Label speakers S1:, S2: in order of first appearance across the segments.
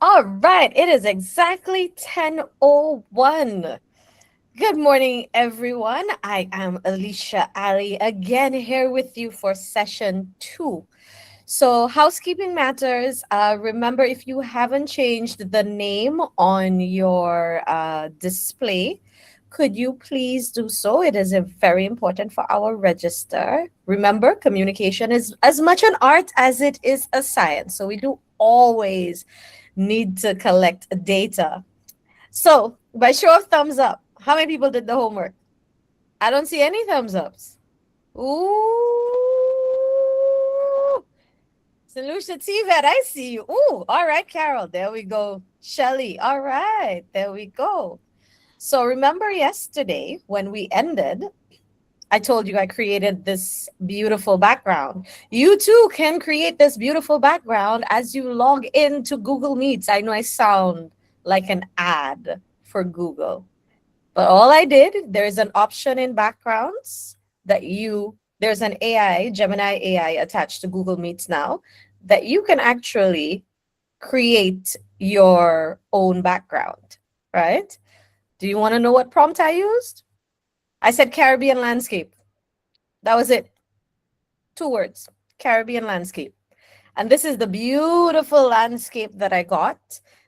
S1: All right, it is exactly 10:01. Good morning, everyone. I am Aisha Ally again here with you for session 2. So, housekeeping matters. Remember, if you haven't changed the name on your display, could you please do so? It is very important for our register. Remember, communication is as much an art as it is a science. So, we do always need to collect data. So, by show of thumbs up, how many people did the homework? I don't see any thumbs ups. Ooh, St. Lucia TVET, I see you. Ooh, all right, Carol. There we go. Shelly. All right, there we go. So remember yesterday when we ended, I told you I created this beautiful background. You too can create this beautiful background as you log into Google Meets. I know I sound like an ad for Google, but all I did, there's an option in backgrounds there's an AI, Gemini AI attached to Google Meets now that you can actually create your own background, right? Do you want to know what prompt I used? I said Caribbean landscape. That was it. 2 words, Caribbean landscape. And this is the beautiful landscape that I got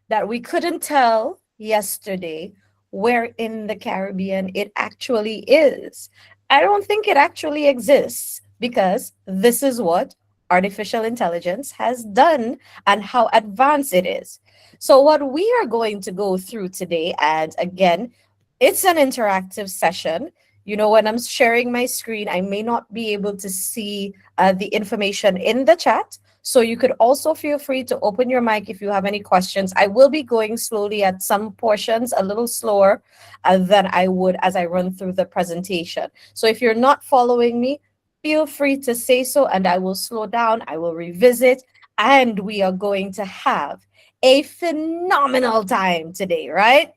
S1: that we couldn't tell yesterday where in the Caribbean it actually is. I don't think it actually exists because this is what artificial intelligence has done and how advanced it is. So, what we are going to go through today, and again, it's an interactive session. When I'm sharing my screen, I may not be able to see the information in the chat. So you could also feel free to open your mic if you have any questions. I will be going slowly at some portions, a little slower than I would as I run through the presentation. So if you're not following me, feel free to say so and I will slow down, I will revisit, and we are going to have a phenomenal time today, right?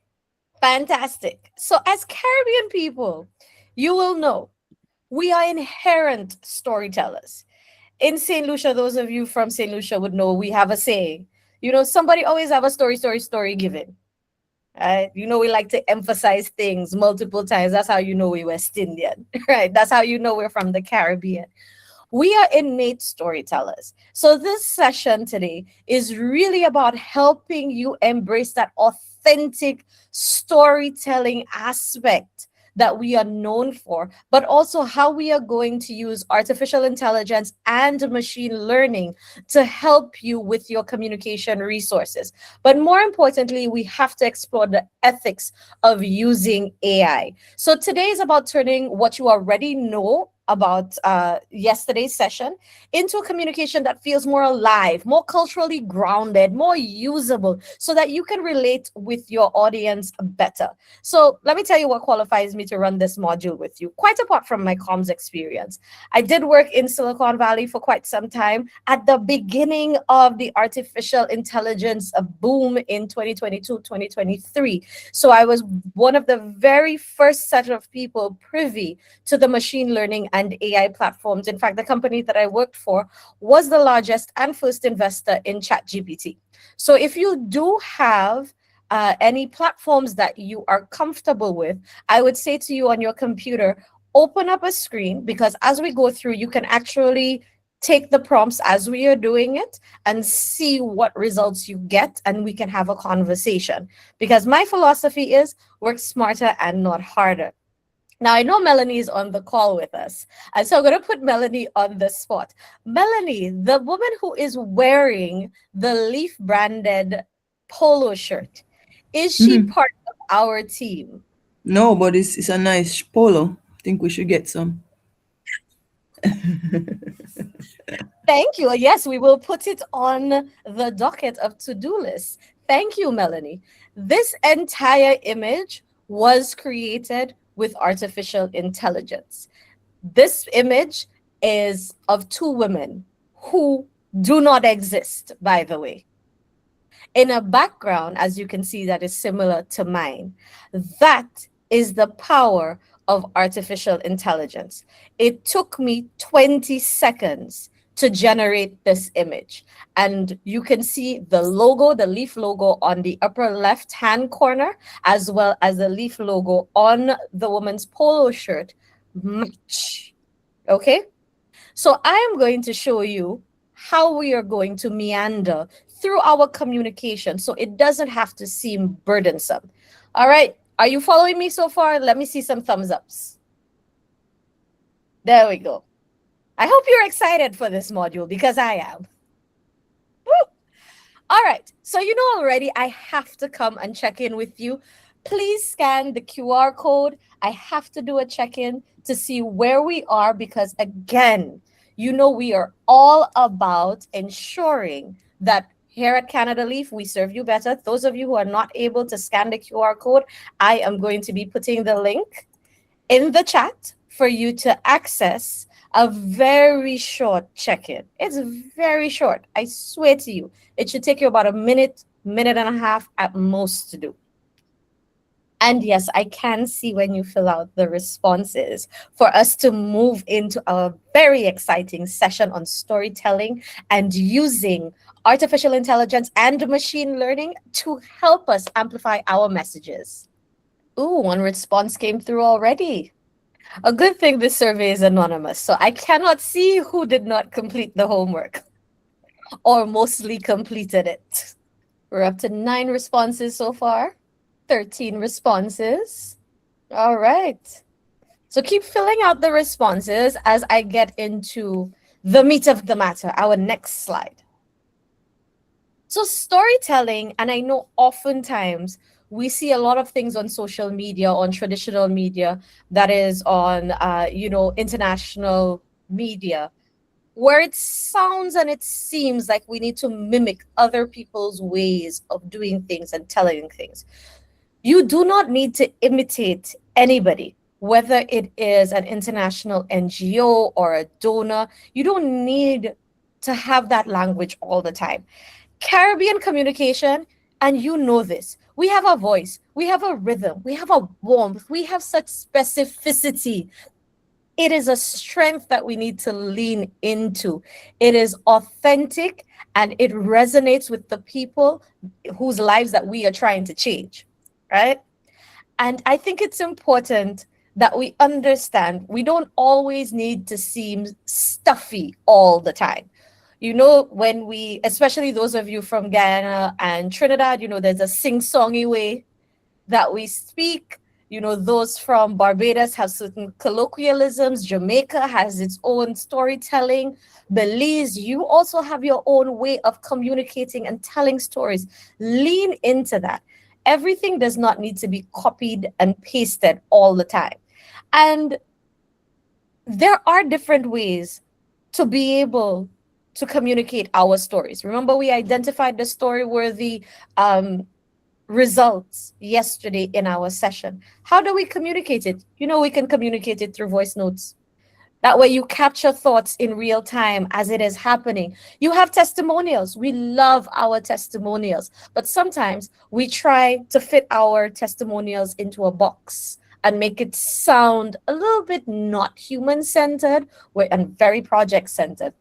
S1: Fantastic. So as Caribbean people, you will know we are inherent storytellers. In St. Lucia, those of you from St. Lucia would know we have a saying. Somebody always have a story given. Right? We like to emphasize things multiple times. That's how you know we're West Indian, right? That's how you know we're from the Caribbean. We are innate storytellers. So this session today is really about helping you embrace that authentic storytelling aspect that we are known for, but also how we are going to use artificial intelligence and machine learning to help you with your communication resources. But more importantly, we have to explore the ethics of using AI. So today is about turning what you already know about yesterday's session into a communication that feels more alive, more culturally grounded, more usable, so that you can relate with your audience better. So let me tell you what qualifies me to run this module with you. Quite apart from my comms experience, I did work in Silicon Valley for quite some time at the beginning of the artificial intelligence boom in 2022, 2023. So I was one of the very first set of people privy to the machine learning and AI platforms. In fact, the company that I worked for was the largest and first investor in ChatGPT. So if you do have any platforms that you are comfortable with, I would say to you on your computer, open up a screen, because as we go through, you can actually take the prompts as we are doing it and see what results you get, and we can have a conversation. Because my philosophy is work smarter and not harder. Now, I know Melanie is on the call with us, and so I'm going to put Melanie on the spot. Melanie, the woman who is wearing the Leaf branded polo shirt, is she
S2: Mhm.
S1: part of our team?
S2: No, but it's a nice polo. I think we should get some.
S1: Thank you. Yes, we will put it on the docket of to-do list. Thank you, Melanie. This entire image was created with artificial intelligence. This image is of 2 women who do not exist, by the way, in a background, as you can see, that is similar to mine. That is the power of artificial intelligence. It took me 20 seconds to generate this image. And you can see the logo, the leaf logo on the upper left hand corner, as well as the leaf logo on the woman's polo shirt match. Okay? So I am going to show you how we are going to meander through our communication so it doesn't have to seem burdensome. All right. Are you following me so far? Let me see some thumbs ups. There we go. I hope you're excited for this module because I am. Woo! All right. So, you know already, I have to come and check in with you. Please scan the QR code. I have to do a check in to see where we are because, again, you know, we are all about ensuring that here at Canada Leaf, we serve you better. Those of you who are not able to scan the QR code, I am going to be putting the link in the chat for you to access a very short check-in. It's very short. I swear to you, it should take you about a minute, minute and a half at most to do. And yes, I can see when you fill out the responses for us to move into a very exciting session on storytelling and using artificial intelligence and machine learning to help us amplify our messages. Ooh, one response came through already. A good thing this survey is anonymous, so I cannot see who did not complete the homework or mostly completed it. We're up to 9 responses so far, 13 responses. All right. So keep filling out the responses as I get into the meat of the matter, our next slide. So storytelling, and I know oftentimes we see a lot of things on social media, on traditional media, that is on, international media, where it sounds and it seems like we need to mimic other people's ways of doing things and telling things. You do not need to imitate anybody, whether it is an international NGO or a donor. You don't need to have that language all the time. Caribbean communication, and you know this, we have a voice, we have a rhythm, we have a warmth, we have such specificity. It is a strength that we need to lean into. It is authentic and it resonates with the people whose lives that we are trying to change, right? And I think it's important that we understand we don't always need to seem stuffy all the time. You know, when we, especially those of you from Guyana and Trinidad, you know, there's a sing-songy way that we speak. You know, those from Barbados have certain colloquialisms. Jamaica has its own storytelling. Belize, you also have your own way of communicating and telling stories. Lean into that. Everything does not need to be copied and pasted all the time. And there are different ways to be able to communicate our stories. Remember, we identified the story-worthy results yesterday in our session. How do we communicate it? You know, we can communicate it through voice notes. That way you capture thoughts in real time as it is happening. You have testimonials. We love our testimonials, but sometimes we try to fit our testimonials into a box and make it sound a little bit not human-centered and very project-centered.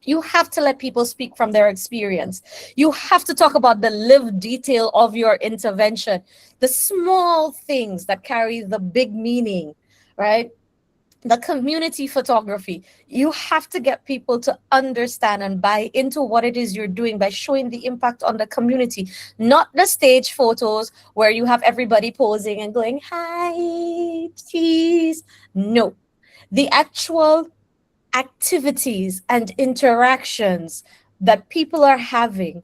S1: You have to let people speak from their experience. You have to talk about the lived detail of your intervention, the small things that carry the big meaning, right? The community photography. You have to get people to understand and buy into what it is you're doing by showing the impact on the community, not the stage photos where you have everybody posing and going, hi, cheese. No, the actual activities and interactions that people are having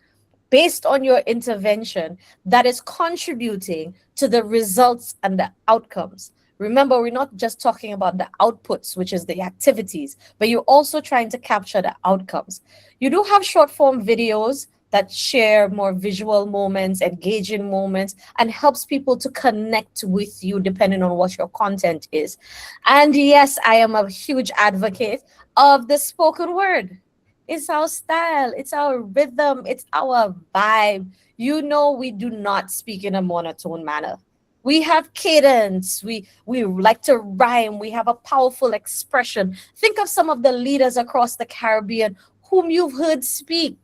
S1: based on your intervention that is contributing to the results and the outcomes. Remember, we're not just talking about the outputs, which is the activities, but you're also trying to capture the outcomes. You do have short form videos that share more visual moments, engaging moments, and helps people to connect with you depending on what your content is. And yes, I am a huge advocate of the spoken word. It's our style, it's our rhythm, it's our vibe. You know, we do not speak in a monotone manner. We have cadence, we like to rhyme, we have a powerful expression. Think of some of the leaders across the Caribbean whom you've heard speak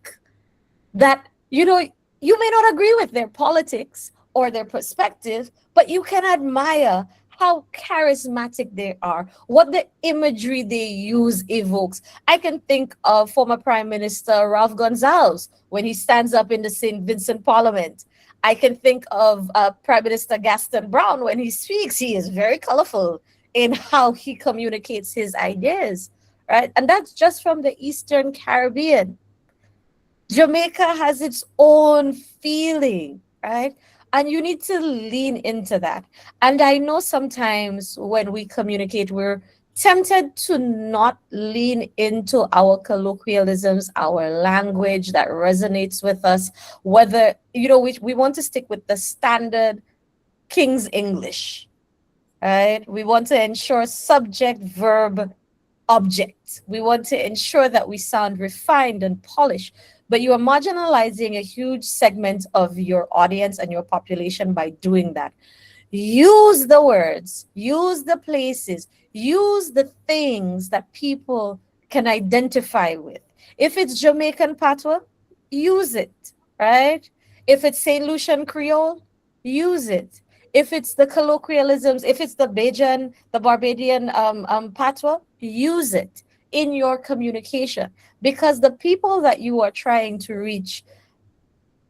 S1: that, you may not agree with their politics or their perspective, but you can admire how charismatic they are, what the imagery they use evokes. I can think of former Prime Minister Ralph Gonsalves when he stands up in the St. Vincent Parliament. I can think of Prime Minister Gaston Brown when he speaks. He is very colorful in how he communicates his ideas, right? And that's just from the Eastern Caribbean. Jamaica has its own feeling, right? And you need to lean into that. And I know sometimes when we communicate, we're tempted to not lean into our colloquialisms, our language that resonates with us, whether, we want to stick with the standard King's English, right? We want to ensure subject, verb, object. We want to ensure that we sound refined and polished, but you are marginalizing a huge segment of your audience and your population by doing that. Use the words, use the places, use the things that people can identify with. If it's Jamaican patois, use it, right? If it's St. Lucian Creole, use it. If it's the colloquialisms, if it's the Barbadian patois, use it in your communication, because the people that you are trying to reach,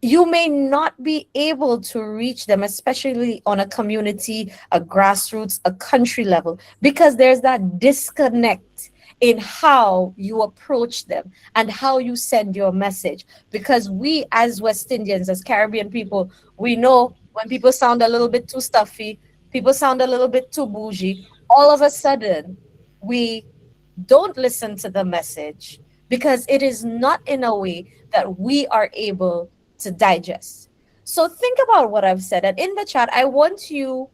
S1: you may not be able to reach them, especially on a community, a grassroots, a country level, because there's that disconnect in how you approach them and how you send your message. Because we, as West Indians, as Caribbean people, we know when people sound a little bit too stuffy, people sound a little bit too bougie, all of a sudden we don't listen to the message because it is not in a way that we are able to digest. So think about what I've said. And in the chat, I want you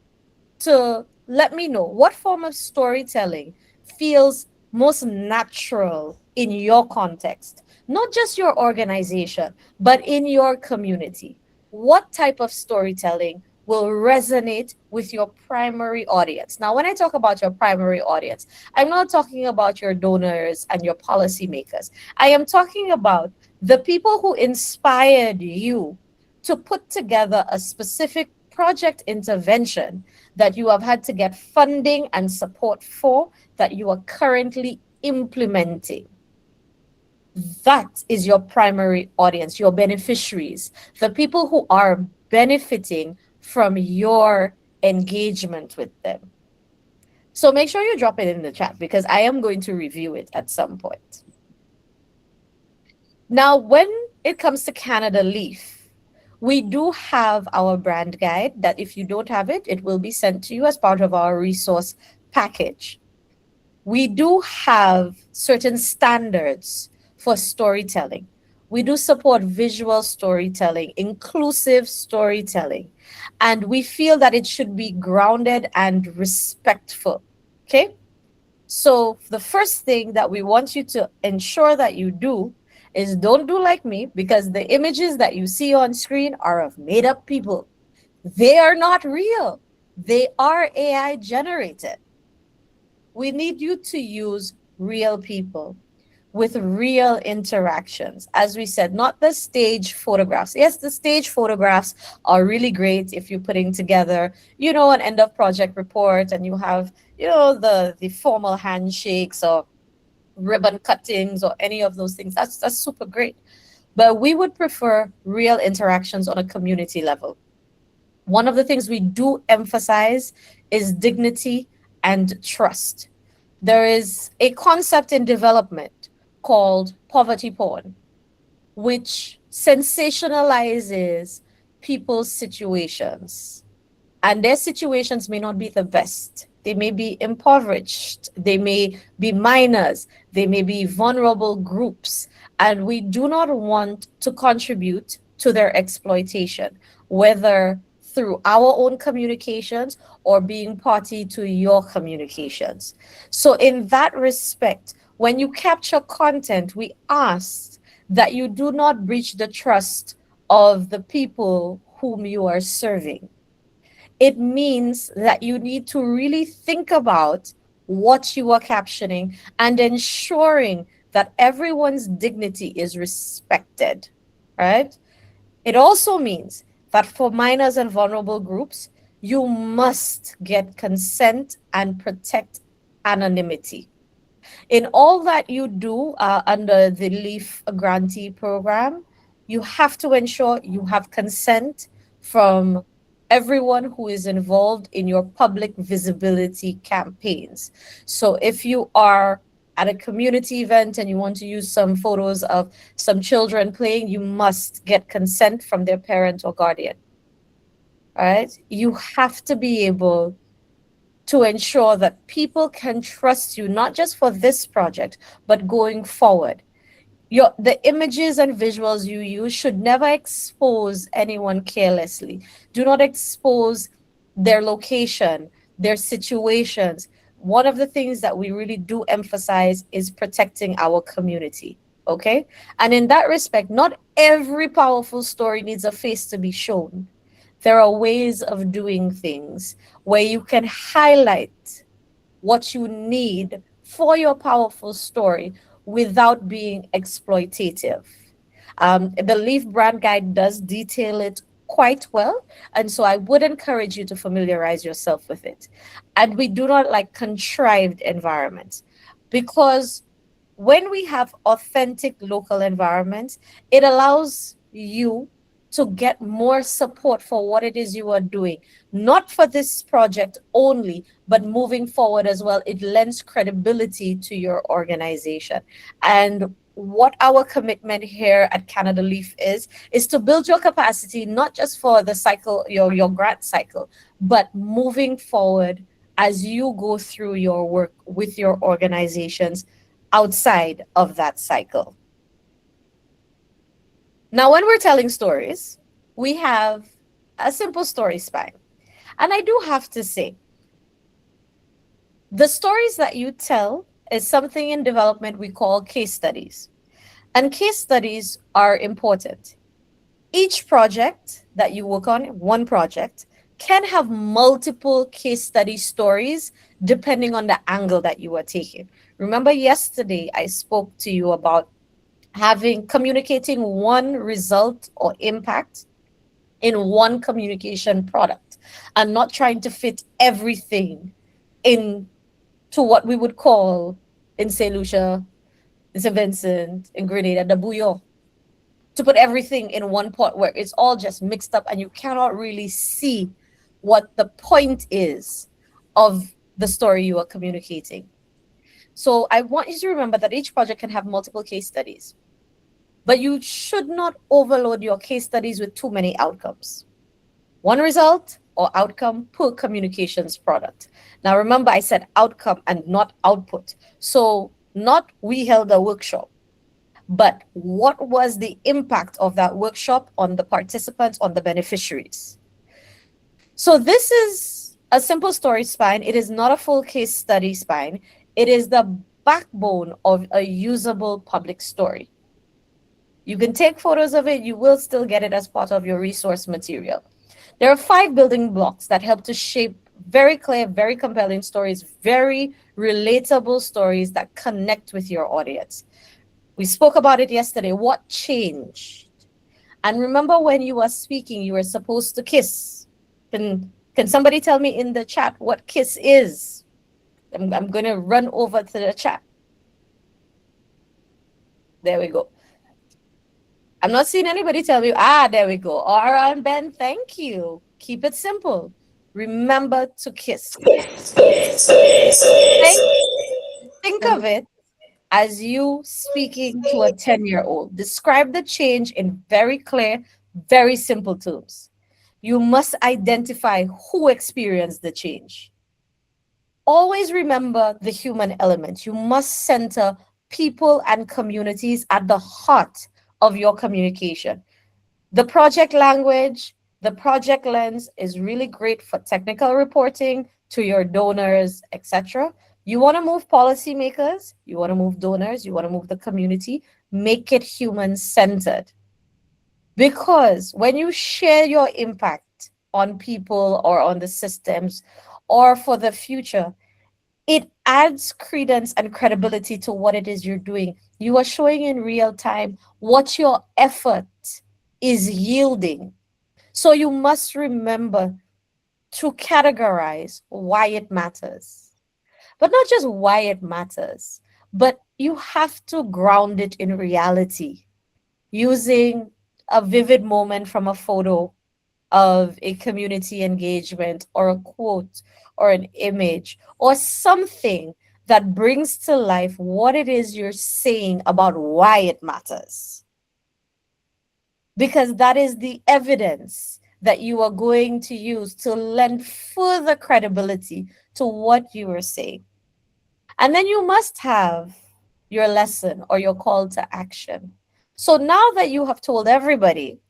S1: to let me know what form of storytelling feels most natural in your context, not just your organization, but in your community. What type of storytelling will resonate with your primary audience? Now, when I talk about your primary audience, I'm not talking about your donors and your policymakers. I am talking about the people who inspired you to put together a specific project intervention that you have had to get funding and support for, that you are currently implementing. That is your primary audience, your beneficiaries, the people who are benefiting from your engagement with them. So make sure you drop it in the chat because I am going to review it at some point. Now, when it comes to Canada Leaf, we do have our brand guide that if you don't have it, it will be sent to you as part of our resource package. We do have certain standards for storytelling. We do support visual storytelling, inclusive storytelling, and we feel that it should be grounded and respectful. Okay? So, the first thing that we want you to ensure that you do is don't do like me, because the images that you see on screen are of made up people. They are not real, they are AI generated. We need you to use real people with real interactions. As we said, not the stage photographs. Yes, the stage photographs are really great if you're putting together, an end of project report and you have, the formal handshakes or ribbon cuttings or any of those things. That's super great. But we would prefer real interactions on a community level. One of the things we do emphasize is dignity and trust. There is a concept in development called poverty porn, which sensationalizes people's situations. And their situations may not be the best. They may be impoverished. They may be minors. They may be vulnerable groups. And we do not want to contribute to their exploitation, whether through our own communications or being party to your communications. So, in that respect, when you capture content, we ask that you do not breach the trust of the people whom you are serving. It means that you need to really think about what you are captioning and ensuring that everyone's dignity is respected, right? It also means that for minors and vulnerable groups, you must get consent and protect anonymity. In all that you do under the LEAF grantee program, you have to ensure you have consent from everyone who is involved in your public visibility campaigns. So if you are at a community event and you want to use some photos of some children playing, you must get consent from their parent or guardian. All right. You have to be able to ensure that people can trust you, not just for this project, but going forward. The images and visuals you use should never expose anyone carelessly. Do not expose their location, their situations. One of the things that we really do emphasize is protecting our community. Okay. And in that respect, not every powerful story needs a face to be shown. There are ways of doing things where you can highlight what you need for your powerful story without being exploitative. The Leaf brand guide does detail it quite well. And so I would encourage you to familiarize yourself with it. And we do not like contrived environments, because when we have authentic local environments, it allows you to get more support for what it is you are doing, not for this project only, but moving forward as well. It lends credibility to your organization. And what our commitment here at Canada Leaf is to build your capacity, not just for the cycle, your grant cycle, but moving forward as you go through your work with your organizations outside of that cycle. Now, when we're telling stories, we have a simple story spine. And I do have to say, the stories that you tell is something in development we call case studies. And case studies are important. Each project that you work on, one project, can have multiple case study stories depending on the angle that you are taking. Remember, yesterday I spoke to you about communicating one result or impact in one communication product and not trying to fit everything into what we would call in St. Lucia, in St. Vincent, in Grenada, the bouillon, to put everything in one pot where it's all just mixed up and you cannot really see what the point is of the story you are communicating. So I want you to remember that each project can have multiple case studies, but you should not overload your case studies with too many outcomes. One result or outcome per communications product. Now remember, I said outcome and not output. So not we held a workshop, but what was the impact of that workshop on the participants, on the beneficiaries? So this is a simple story spine. It is not a full case study spine. It is the backbone of a usable public story. You can take photos of it, you will still get it as part of your resource material. There are 5 building blocks that help to shape very clear, very compelling stories, very relatable stories that connect with your audience. We spoke about it yesterday. What changed? And remember, when you were speaking, you were supposed to kiss. Can somebody tell me in the chat what kiss is? I'm going to run over to the chat. There we go. I'm not seeing anybody tell me. There we go. Aura and Ben, thank you. Keep it simple. Remember to kiss. Think of it as you speaking to a 10-year-old. Describe the change in very clear, very simple terms. You must identify who experienced the change. Always remember the human element. You must center people and communities at the heart of your communication. The project language, the project lens is really great for technical reporting to your donors, etc. You want to move policymakers, you want to move donors, you want to move the community, make it human centered. Because when you share your impact on people or on the systems or for the future, it adds credence and credibility to what it is you're doing. You are showing in real time what your effort is yielding. So you must remember to categorize why it matters. But not just why it matters, but you have to ground it in reality using a vivid moment from a photo of a community engagement or a quote or an image or something that brings to life what it is you're saying about why it matters. Because that is the evidence that you are going to use to lend further credibility to what you are saying. And then you must have your lesson or your call to action. So now that you have told everybody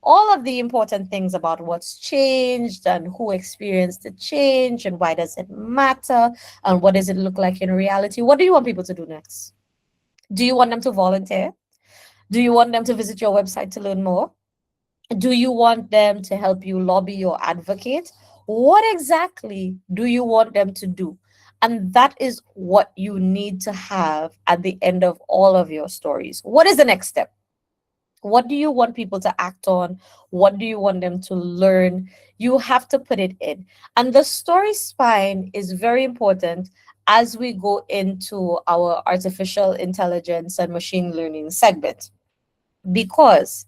S1: all of the important things about what's changed and who experienced the change and why does it matter and what does it look like in reality, what do you want people to do next? Do you want them to volunteer? Do you want them to visit your website to learn more? Do you want them to help you lobby or advocate? What exactly do you want them to do? And that is what you need to have at the end of all of your stories. What is the next step? What do you want people to act on? What do you want them to learn? You have to put it in. And the story spine is very important as we go into our artificial intelligence and machine learning segment, because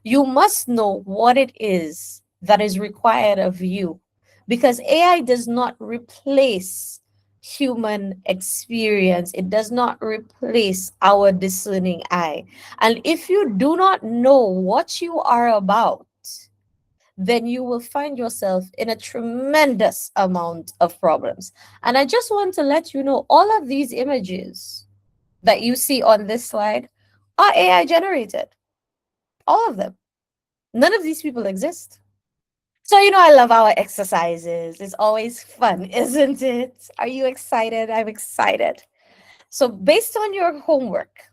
S1: you must know what it is that is required of you, because AI does not replace human experience, it does not replace our discerning eye. And if you do not know what you are about, then you will find yourself in a tremendous amount of problems. And I just want to let you know all of these images that you see on this slide are AI generated, all of them. None of these people exist. So, I love our exercises. It's always fun, isn't it? Are you excited? I'm excited. So, based on your homework,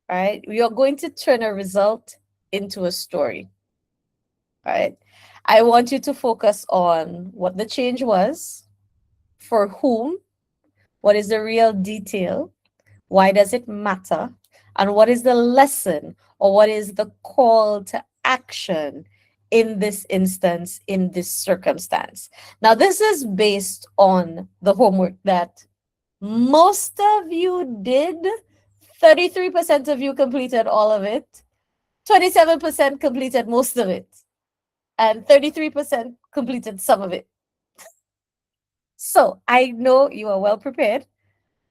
S1: right, you're going to turn a result into a story, right? I want you to focus on what the change was, for whom, what is the real detail, why does it matter, and what is the lesson or what is the call to action in this instance, in this circumstance. Now, this is based on the homework that most of you did. 33% of you completed all of it, 27% completed most of it, and 33% completed some of it. So I know you are well prepared.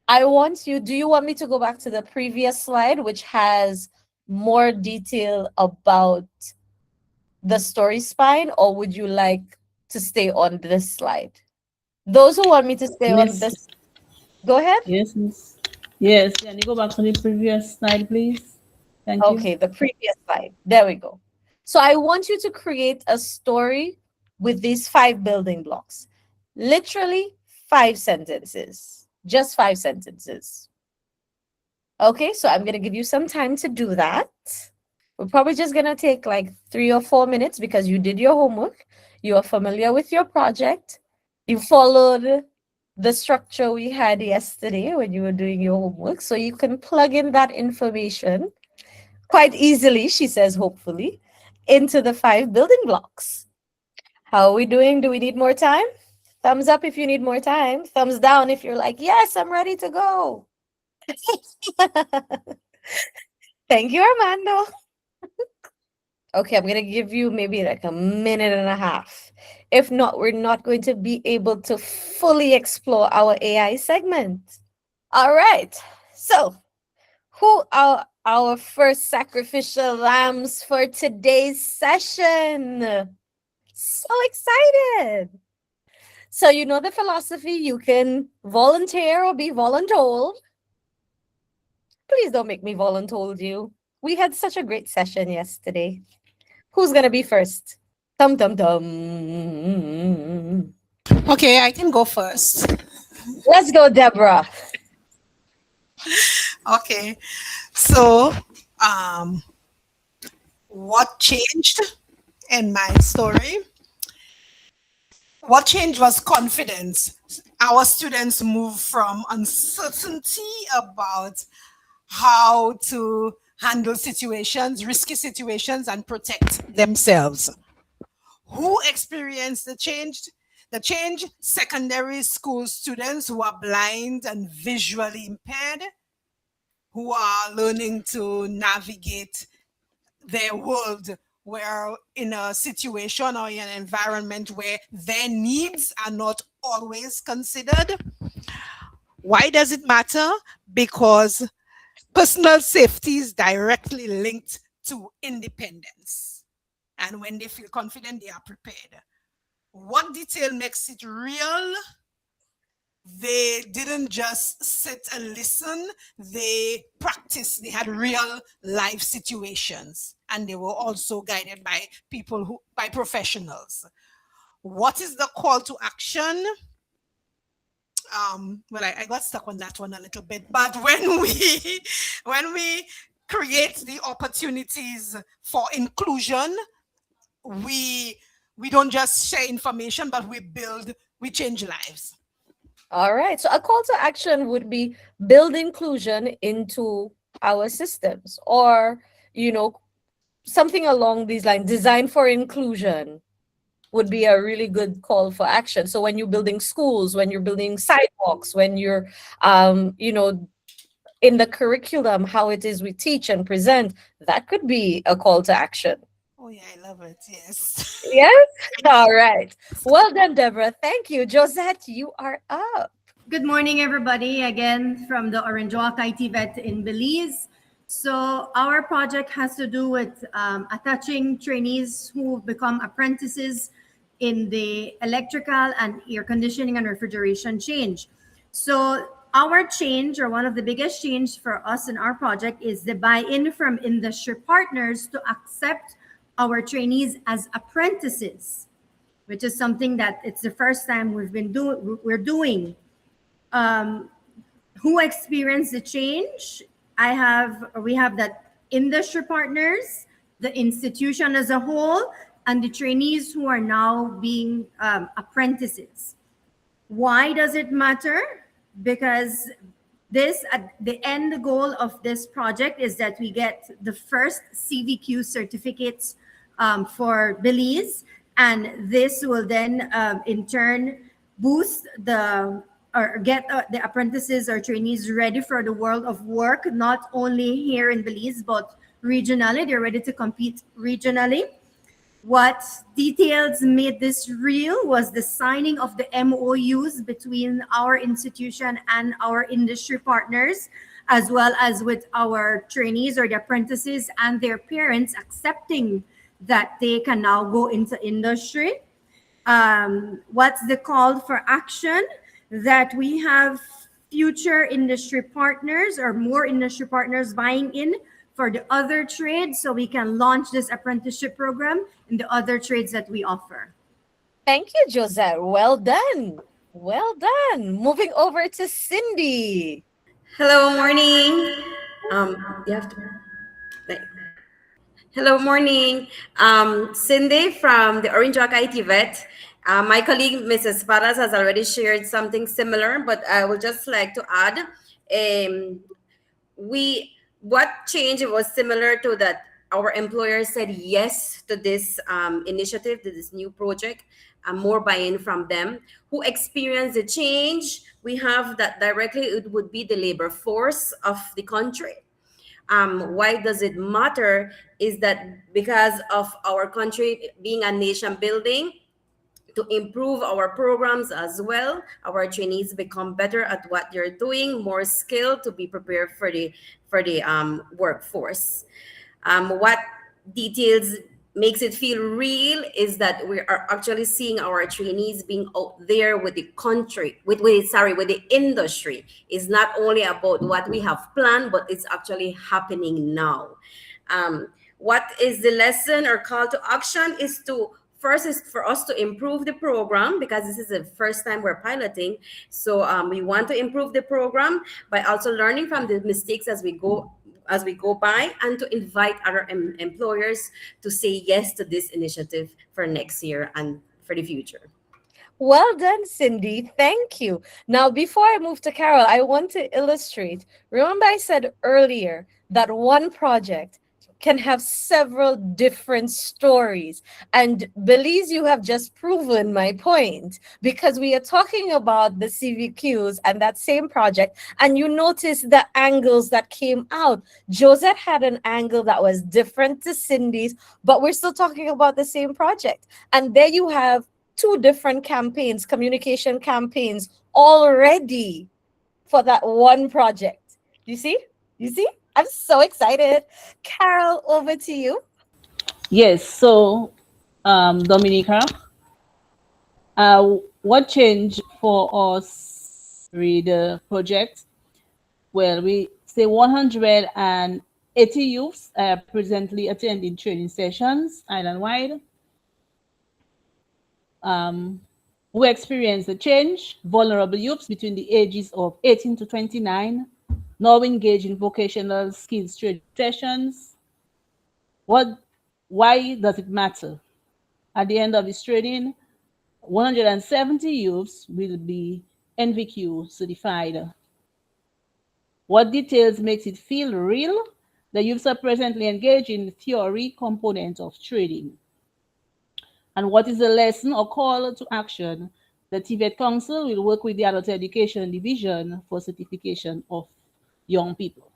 S1: Do you want me to go back to the previous slide, which has more detail about the story spine, or would you like to stay on this slide? Those who want me to stay on
S3: Miss,
S1: this, go ahead.
S3: yes, Miss. Yes, can you go back to the previous slide, please? Thank you.
S1: Okay, the previous slide. There we go. So I want you to create a story with these 5 building blocks. Literally 5 sentences, just 5 sentences. Okay, so I'm going to give you some time to do that. We're probably just going to take like 3 or 4 minutes because you did your homework. You are familiar with your project. You followed the structure we had yesterday when you were doing your homework. So you can plug in that information quite easily, she says, hopefully, into the 5 building blocks. How are we doing? Do we need more time? Thumbs up if you need more time. Thumbs down if you're like, yes, I'm ready to go. Thank you, Armando. Okay, I'm going to give you maybe like a minute and a half. If not, we're not going to be able to fully explore our AI segment. All right. So, who are our first sacrificial lambs for today's session? So excited. So, you know the philosophy, you can volunteer or be voluntold. Please don't make me voluntold you. We had such a great session yesterday. Who's going to be first? Dum dum dum.
S4: Okay, I can go first.
S1: Let's go, Deborah.
S4: Okay, so um, what changed in my story? What changed was confidence. Our students moved from uncertainty about how to handle situations, risky situations, and protect themselves. Who experienced the change? The change, secondary school students who are blind and visually impaired, who are learning to navigate their world where in a situation or in an environment where their needs are not always considered. Why does it matter? Because personal safety is directly linked to independence. And when they feel confident, they are prepared. What detail makes it real? They didn't just sit and listen, they practiced. They had real life situations. And they were also guided by by professionals. What is the call to action? Well, I got stuck on that one a little bit, but when we when we create the opportunities for inclusion, we we don't just share information, but we change lives.
S1: All right. So a call to action would be build inclusion into our systems, or, you know, something along these lines. Design for inclusion would be a really good call for action. So when you're building schools, when you're building sidewalks, when you're, you know, in the curriculum, how it is we teach and present, that could be a call to action.
S4: Oh yeah, I love it. Yes.
S1: Yes? All right. Well done, Deborah. Thank you. Josette, you are up.
S5: Good morning, everybody. Again, from the Orange Walk IT Vet in Belize. So our project has to do with attaching trainees who become apprentices in the electrical and air conditioning and refrigeration change. So our change, or one of the biggest change for us in our project, is the buy-in from industry partners to accept our trainees as apprentices, which is something that it's the first time we're doing. um, who experienced the change? We have that industry partners, the institution as a whole, and the trainees who are now being apprentices. Why does it matter? Because the end goal of this project is that we get the first CVQ certificates for Belize, and this will then in turn boost the or get the apprentices or trainees ready for the world of work, not only here in Belize but regionally. They're ready to compete regionally. What details made this real was the signing of the MOUs between our institution and our industry partners, as well as with our trainees or the apprentices and their parents accepting that they can now go into industry. What's the call for action? That we have future industry partners or more industry partners buying in for the other trades, so we can launch this apprenticeship program in the other trades that we offer.
S1: Thank you, Josette. Well done. Well done. Moving over to Cindy.
S6: Hello, morning. You have to. Like, hello, morning. Cindy from the Orange Walk IT Vet. My colleague, Mrs. Paras, has already shared something similar, but I would just like to add. Um, we what changed was similar to that. Our employer said yes to this initiative, to this new project, and more buy-in from them. Who experienced the change? We have that directly. It would be the labor force of the country. Why does it matter? Is that because of our country being a nation building, to improve our programs as well. Our trainees become better at what they're doing, more skilled to be prepared for the workforce. What details makes it feel real is that we are actually seeing our trainees being out there with the country, with the industry. It's not only about what we have planned, but it's actually happening now. What is the lesson or call to action is to first is for us to improve the program, because this is the first time we're piloting. So we want to improve the program by also learning from the mistakes as we go by, and to invite other employers to say yes to this initiative for next year and for the future.
S1: Well done, Cindy. Thank you. Now, before I move to Carol, I want to illustrate. Remember, I said earlier that one project can have several different stories. And Belize, you have just proven my point because we are talking about the CVQs and that same project. And you notice the angles that came out. Josette had an angle that was different to Cindy's, but we're still talking about the same project. And there you have two different campaigns, communication campaigns already for that one project. You see? You see? I'm so excited. Carol, over to you.
S3: Yes. So, Dominica, what changed for us with the project? Well, we say 180 youths are presently attending training sessions island-wide. Who experience the change, vulnerable youths between the ages of 18 to 29, now engage in vocational skills training sessions. Why does it matter? At the end of this training, 170 youths will be NVQ certified. What details makes it feel real? The youths are presently engaged in the theory component of training. And what is the lesson or call to action? The TVET Council will work with the Adult Education Division for certification of young people.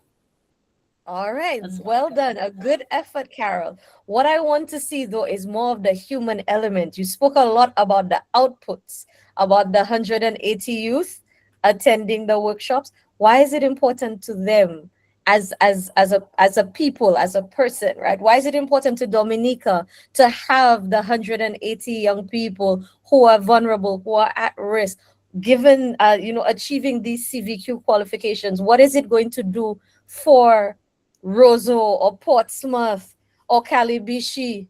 S1: All right. Well done. A good effort, Carol. What I want to see, though, is more of the human element. You spoke a lot about the outputs, about the 180 youth attending the workshops. Why is it important to them as a people, as a person, right? Why is it important to Dominica to have the 180 young people who are vulnerable, who are at risk, given achieving these CVQ qualifications? What is it going to do for Roseau or Portsmouth or Calibishi?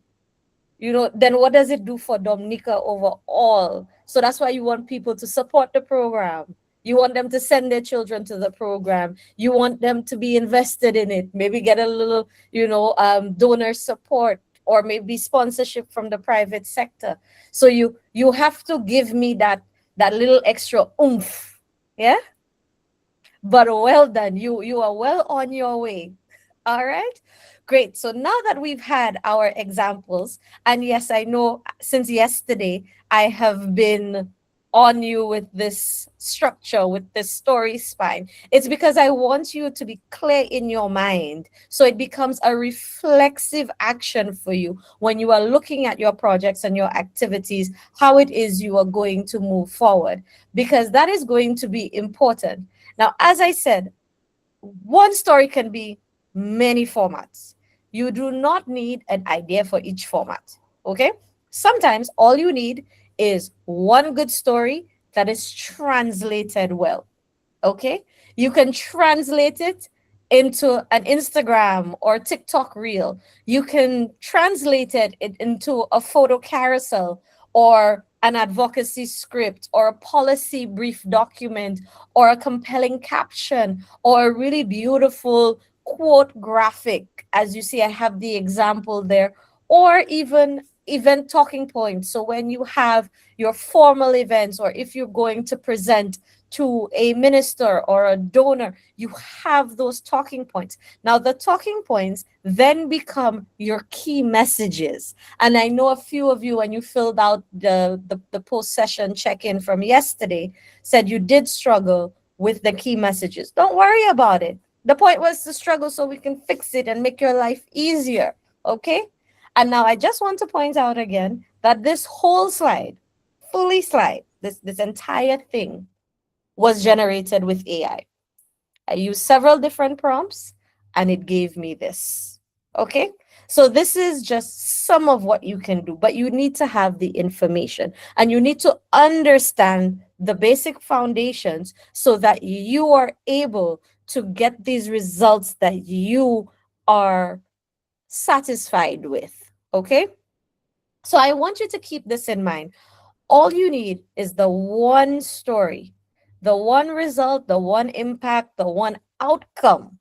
S1: Then what does it do for Dominica overall? So that's why you want people to support the program. You want them to send their children to the program. You want them to be invested in it. Maybe get a little, donor support or maybe sponsorship from the private sector. So you have to give me that little extra oomph. Yeah. But well done. You are well on your way. All right. Great. So now that we've had our examples, and yes, I know since yesterday I have been on you with this structure, with this story spine. It's because I want you to be clear in your mind so it becomes a reflexive action for you when you are looking at your projects and your activities, how it is you are going to move forward, because that is going to be important. Now, as I said, one story can be many formats. You do not need an idea for each format. Okay. Sometimes all you need is one good story that is translated well. Okay. You can translate it into an Instagram or TikTok reel. You can translate it into a photo carousel or an advocacy script or a policy brief document or a compelling caption or a really beautiful quote graphic. As you see, I have the example there, or even event talking points. So when you have your formal events, or if you're going to present to a minister or a donor, you have those talking points. Now, the talking points then become your key messages. And I know a few of you, when you filled out the post-session check-in from yesterday, said you did struggle with the key messages. Don't worry about it. The point was to struggle so we can fix it and make your life easier, okay? And now I just want to point out again that this whole slide, this entire thing was generated with AI. I used several different prompts and it gave me this. Okay. So this is just some of what you can do, but you need to have the information and you need to understand the basic foundations so that you are able to get these results that you are satisfied with. Okay. So I want you to keep this in mind. All you need is the one story, the one result, the one impact, the one outcome,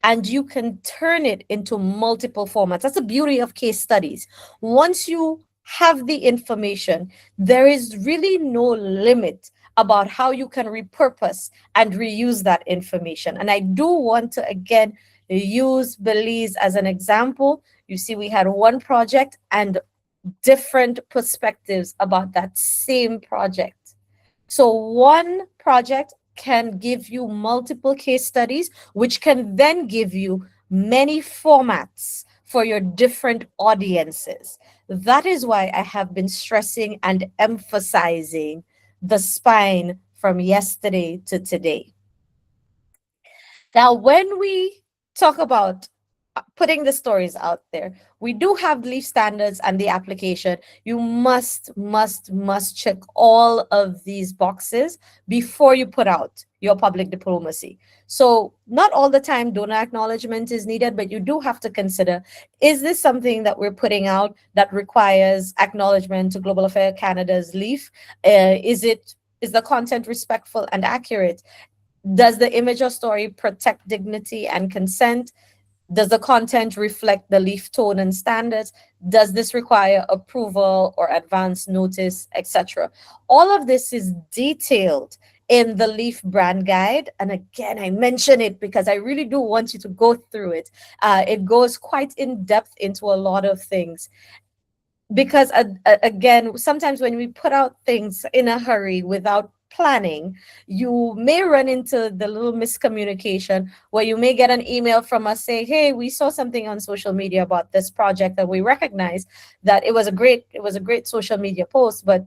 S1: and you can turn it into multiple formats. That's the beauty of case studies. Once you have the information, there is really no limit about how you can repurpose and reuse that information. And I do want to again use Belize as an example. You see, we had one project and different perspectives about that same project. So one project can give you multiple case studies, which can then give you many formats for your different audiences. That is why I have been stressing and emphasizing the spine from yesterday to today. Now, when we talk about putting the stories out there, we do have leaf standards and the application. You must check all of these boxes before you put out your public diplomacy. So not all the time donor acknowledgement is needed, but you do have to consider, is this something that we're putting out that requires acknowledgement to Global Affairs Canada's leaf? Is the content respectful and accurate? Does the image or story protect dignity and consent? Does the content reflect the leaf tone and standards? Does this require approval or advance notice, etc.? All of this is detailed in the Leaf brand guide. And again, I mention it because I really do want you to go through it. It goes quite in depth into a lot of things. Because again, sometimes when we put out things in a hurry without planning, you may run into the little miscommunication where you may get an email from us saying, hey, we saw something on social media about this project and we recognize that it was a great social media post, but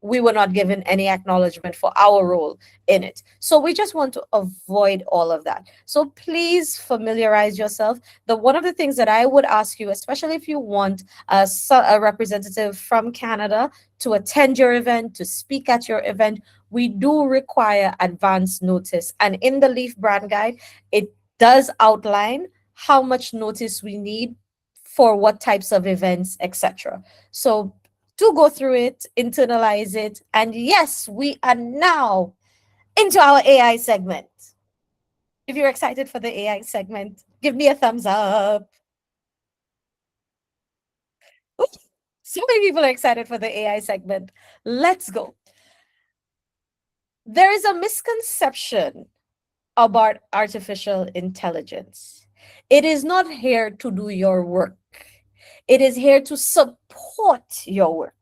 S1: we were not given any acknowledgement for our role in it. So we just want to avoid all of that. So please familiarize yourself. One of the things that I would ask you, especially if you want a representative from Canada to attend your event, to speak at your event, we do require advance notice. And in the Leaf brand guide, it does outline how much notice we need for what types of events, etc. So to go through it, internalize it. And yes, we are now into our AI segment. If you're excited for the AI segment, give me a thumbs up. Ooh, so many people are excited for the AI segment. Let's go. There is a misconception about artificial intelligence. It is not here to do your work. It is here to support your work.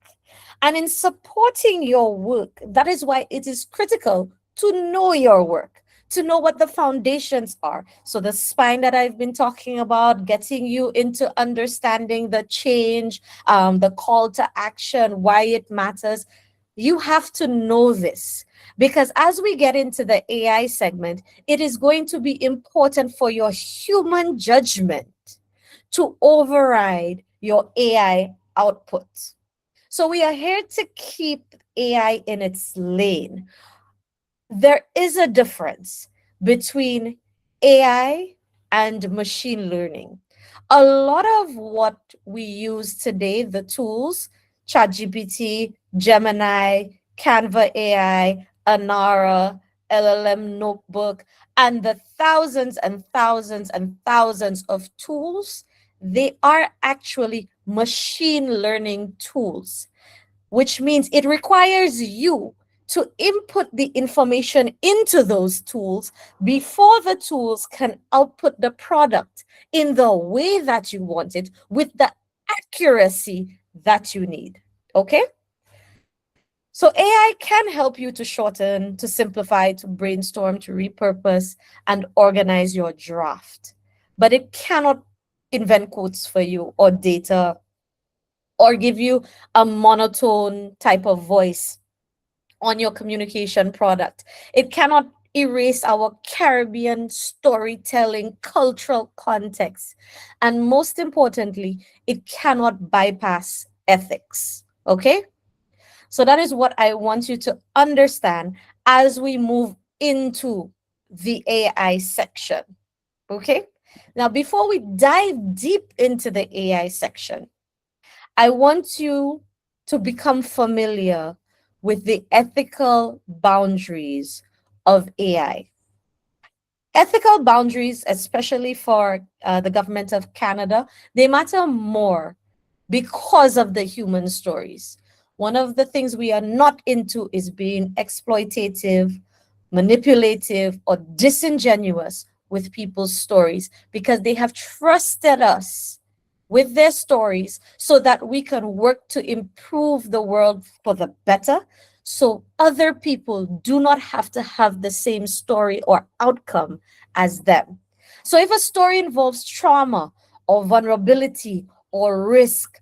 S1: And in supporting your work, that is why it is critical to know your work, to know what the foundations are. So the spine that I've been talking about, getting you into understanding the change, the call to action, why it matters. You have to know this because as we get into the AI segment, it is going to be important for your human judgment to override your AI output. So we are here to keep AI in its lane. There is a difference between AI and machine learning. A lot of what we use today, the tools, ChatGPT, Gemini, Canva AI, Anara, LLM Notebook, and the thousands and thousands and thousands of tools, they are actually machine learning tools, which means it requires you to input the information into those tools before the tools can output the product in the way that you want it with the accuracy that you need. Okay? So AI can help you to shorten, to simplify, to brainstorm, to repurpose, and organize your draft. But it cannot invent quotes for you or data or give you a monotone type of voice on your communication product. It cannot erase our Caribbean storytelling cultural context. And most importantly, it cannot bypass ethics. Okay? So that is what I want you to understand as we move into the AI section. Okay? Now, before we dive deep into the AI section, I want you to become familiar with the ethical boundaries of AI. Ethical boundaries, especially for the government of Canada, they matter more because of the human stories. One of the things we are not into is being exploitative, manipulative, or disingenuous with people's stories because they have trusted us with their stories so that we can work to improve the world for the better so other people do not have to have the same story or outcome as them. So if a story involves trauma or vulnerability or risk,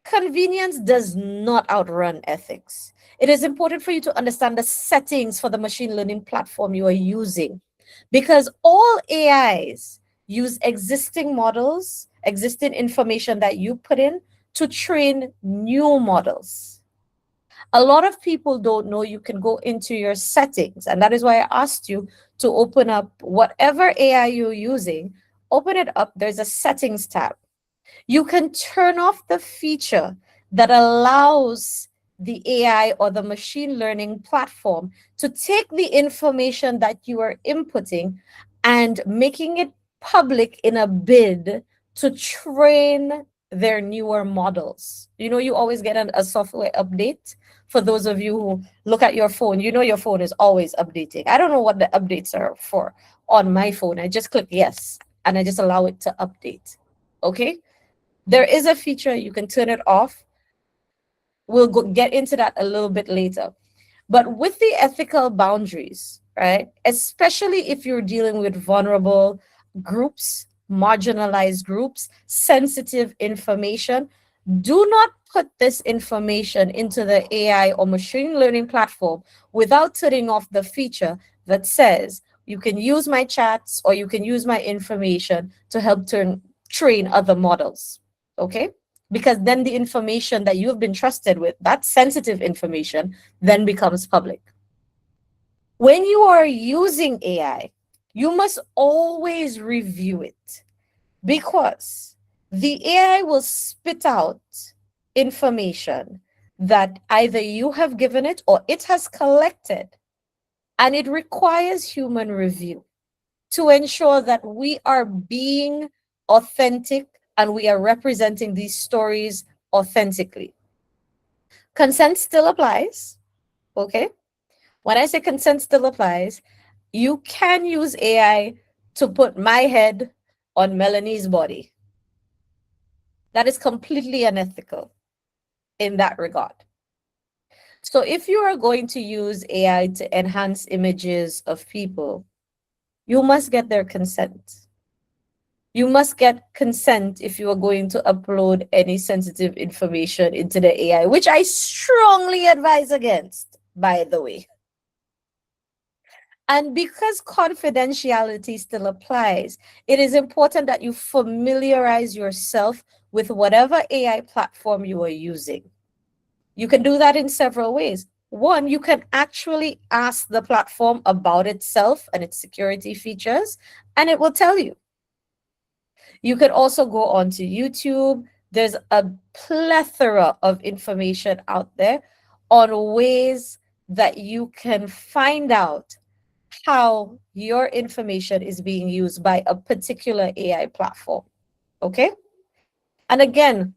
S1: convenience does not outrun ethics. It is important for you to understand the settings for the machine learning platform you are using because all AIs use existing models, existing information that you put in to train new models. A lot of people don't know you can go into your settings, and that is why I asked you to open up whatever AI you're using, open it up. There's a settings tab. You can turn off the feature that allows the AI or the machine learning platform to take the information that you are inputting and making it public in a bid to train their newer models. You know, you always get a software update. For those of you who look at your phone, you know your phone is always updating. I don't know what the updates are for on my phone. I just click yes and I just allow it to update. Okay? There is a feature you can turn it off. We'll get into that a little bit later. But with the ethical boundaries, right, especially if you're dealing with vulnerable groups, marginalized groups, sensitive information, do not put this information into the AI or machine learning platform without turning off the feature that says you can use my chats or you can use my information to help train other models. Okay? Because then the information that you've been trusted with, that sensitive information, then becomes public. When you are using AI, you must always review it because the AI will spit out information that either you have given it or it has collected, and it requires human review to ensure that we are being authentic and we are representing these stories authentically. Consent still applies, okay? When I say consent still applies, you can use AI to put my head on Melanie's body. That is completely unethical in that regard. So if you are going to use AI to enhance images of people, you must get their consent. You must get consent if you are going to upload any sensitive information into the AI, which I strongly advise against, by the way. And because confidentiality still applies, it is important that you familiarize yourself with whatever AI platform you are using. You can do that in several ways. One, you can actually ask the platform about itself and its security features, and it will tell you. You can also go onto YouTube. There's a plethora of information out there on ways that you can find out how your information is being used by a particular AI platform. Okay? And again,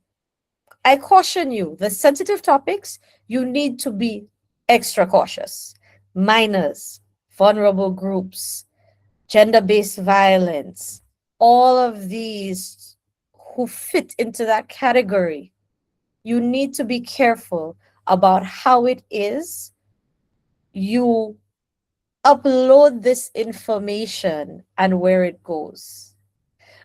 S1: I caution you, the sensitive topics, you need to be extra cautious. Minors, vulnerable groups, gender based violence, all of these who fit into that category, you need to be careful about how it is you upload this information and where it goes.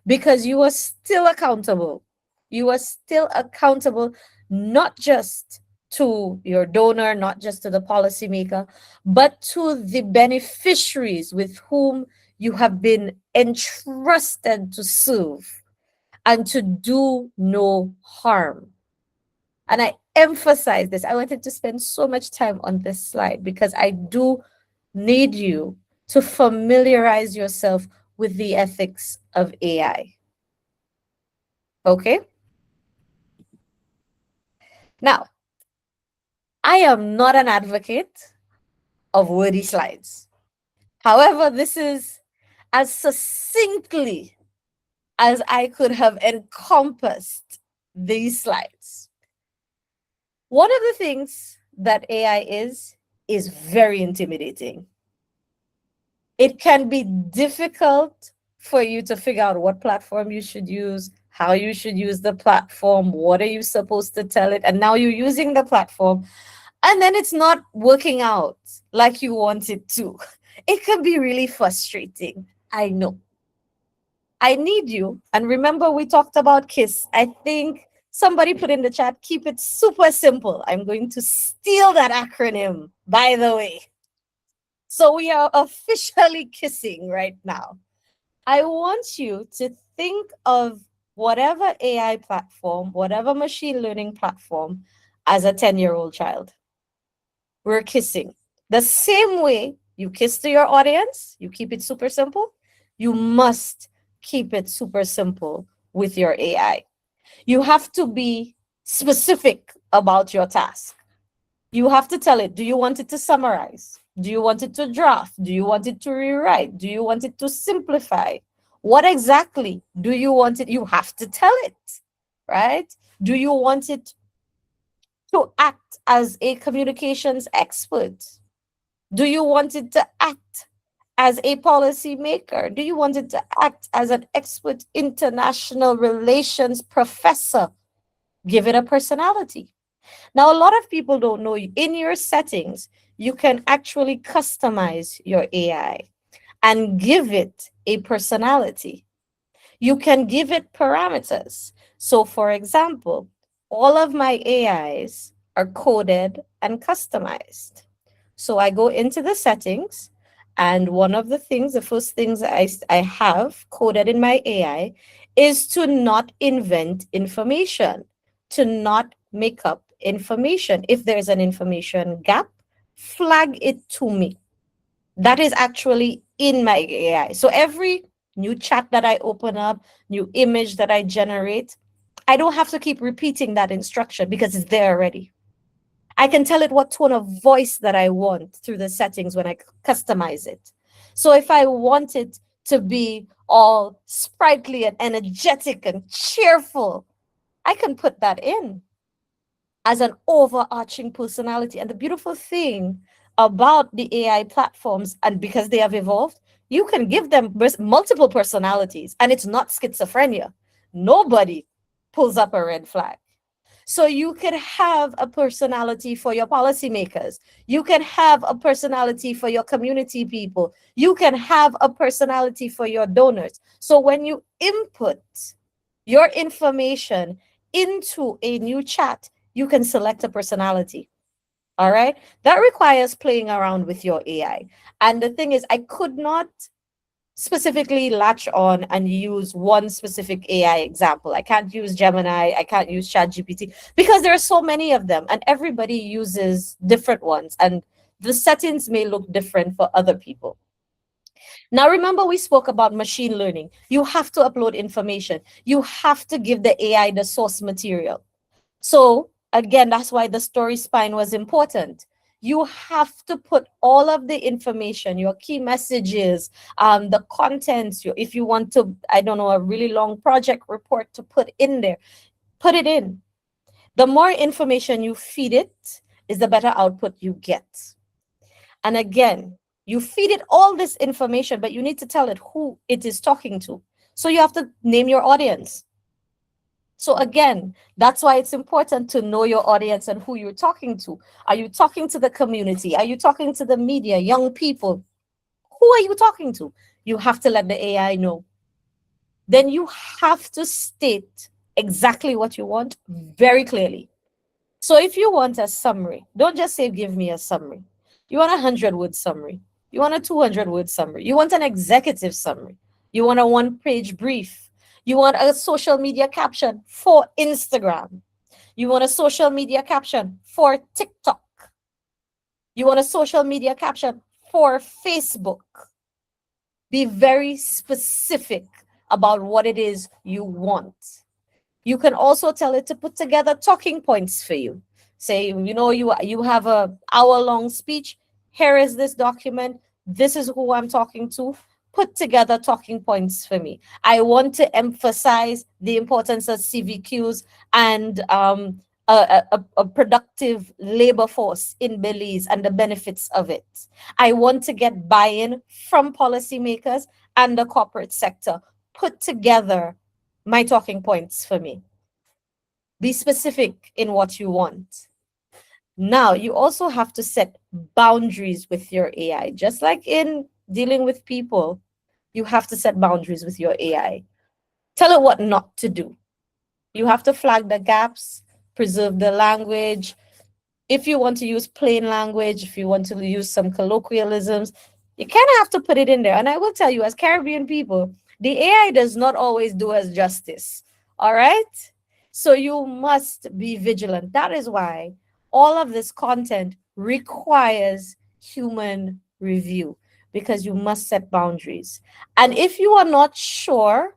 S1: Because you are still accountable. You are still accountable not just to your donor, not just to the policymaker, but to the beneficiaries with whom you have been entrusted to serve and to do no harm. And I emphasize this. I wanted to spend so much time on this slide because I do need you to familiarize yourself with the ethics of AI. Okay? Now, I am not an advocate of wordy slides. However, this is as succinctly as I could have encompassed these slides. One of the things that AI is very intimidating. It can be difficult for you to figure out what platform you should use, how you should use the platform, what are you supposed to tell it, and now you're using the platform, and then it's not working out like you want it to. It can be really frustrating. I know. I need you. And remember, we talked about KISS. I think somebody put in the chat, keep it super simple. I'm going to steal that acronym, by the way. So we are officially kissing right now. I want you to think of whatever AI platform, whatever machine learning platform, as a 10-year-old child. We're kissing. The same way you kiss to your audience, you keep it super simple. You must keep it super simple with your AI. You have to be specific about your task. You have to tell it, do you want it to summarize? Do you want it to draft? Do you want it to rewrite? Do you want it to simplify? What exactly do you want it? You have to tell it, right? Do you want it to act as a communications expert? Do you want it to act as a policy maker? Do you want it to act as an expert international relations professor? Give it a personality. Now, a lot of people don't know in your settings, you can actually customize your AI and give it a personality. You can give it parameters. So, for example, all of my AIs are coded and customized. So I go into the settings, and one of the things, the first things I have coded in my AI is to not invent information, to not make up information. If there's an information gap, flag it to me. That is actually in my AI. So every new chat that I open up, new image that I generate, I don't have to keep repeating that instruction because it's there already. I can tell it what tone of voice that I want through the settings when I customize it. So if I want it to be all sprightly and energetic and cheerful, I can put that in as an overarching personality. And the beautiful thing about the AI platforms, and because they have evolved, you can give them multiple personalities and it's not schizophrenia. Nobody pulls up a red flag. So you could have a personality for your policymakers. You can have a personality for your community people. You can have a personality for your donors. So when you input your information into a new chat, you can select a personality. All right. That requires playing around with your AI. And the thing is, I could not specifically latch on and use one specific AI example. I can't use Gemini, I can't use ChatGPT because there are so many of them and everybody uses different ones and the settings may look different for other people. Now, remember, we spoke about machine learning. You have to upload information. You have to give the AI the source material. So again, that's why the story spine was important. You have to put all of the information, your key messages, the contents, if you want to, I don't know, a really long project report to put in there, put it in. The more information you feed it is the better output you get. And again, you feed it all this information, but you need to tell it who it is talking to. So you have to name your audience. So again, that's why it's important to know your audience and who you're talking to. Are you talking to the community? Are you talking to the media, young people? Who are you talking to? You have to let the AI know. Then you have to state exactly what you want very clearly. So if you want a summary, don't just say, give me a summary. You want a 100-word summary. You want a 200-word summary. You want an executive summary. You want a one-page brief. You want a social media caption for Instagram. You want a social media caption for TikTok. You want a social media caption for Facebook. Be very specific about what it is you want. You can also tell it to put together talking points for you. Say, you have an hour-long speech. Here is this document. This is who I'm talking to. put together talking points for me. I want to emphasize the importance of CVQs and a productive labor force in Belize and the benefits of it. I want to get buy-in from policymakers and the corporate sector. Put together my talking points for me. Be specific in what you want. Now, you also have to set boundaries with your AI. Just like in dealing with people, you have to set boundaries with your AI. Tell it what not to do. You have to flag the gaps, preserve the language. If you want to use plain language, if you want to use some colloquialisms, you kind of have to put it in there. And I will tell you, as Caribbean people, the AI does not always do us justice. All right? So you must be vigilant. That is why all of this content requires human review, because you must set boundaries. And if you are not sure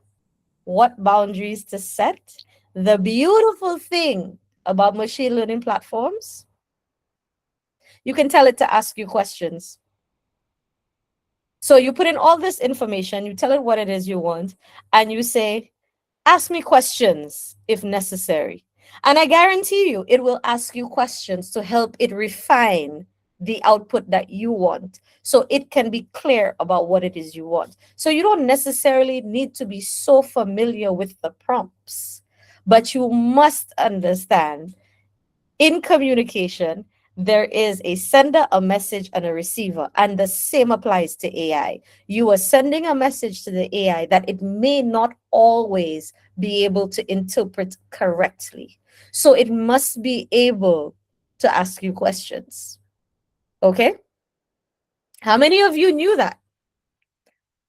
S1: what boundaries to set, the beautiful thing about machine learning platforms, you can tell it to ask you questions. So you put in all this information, you tell it what it is you want, and you say, ask me questions if necessary. And I guarantee you, it will ask you questions to help it refine the output that you want, so it can be clear about what it is you want. So you don't necessarily need to be so familiar with the prompts, but you must understand in communication, there is a sender, a message, and a receiver. And the same applies to AI. You are sending a message to the AI that it may not always be able to interpret correctly. So it must be able to ask you questions. Okay? How many of you knew that?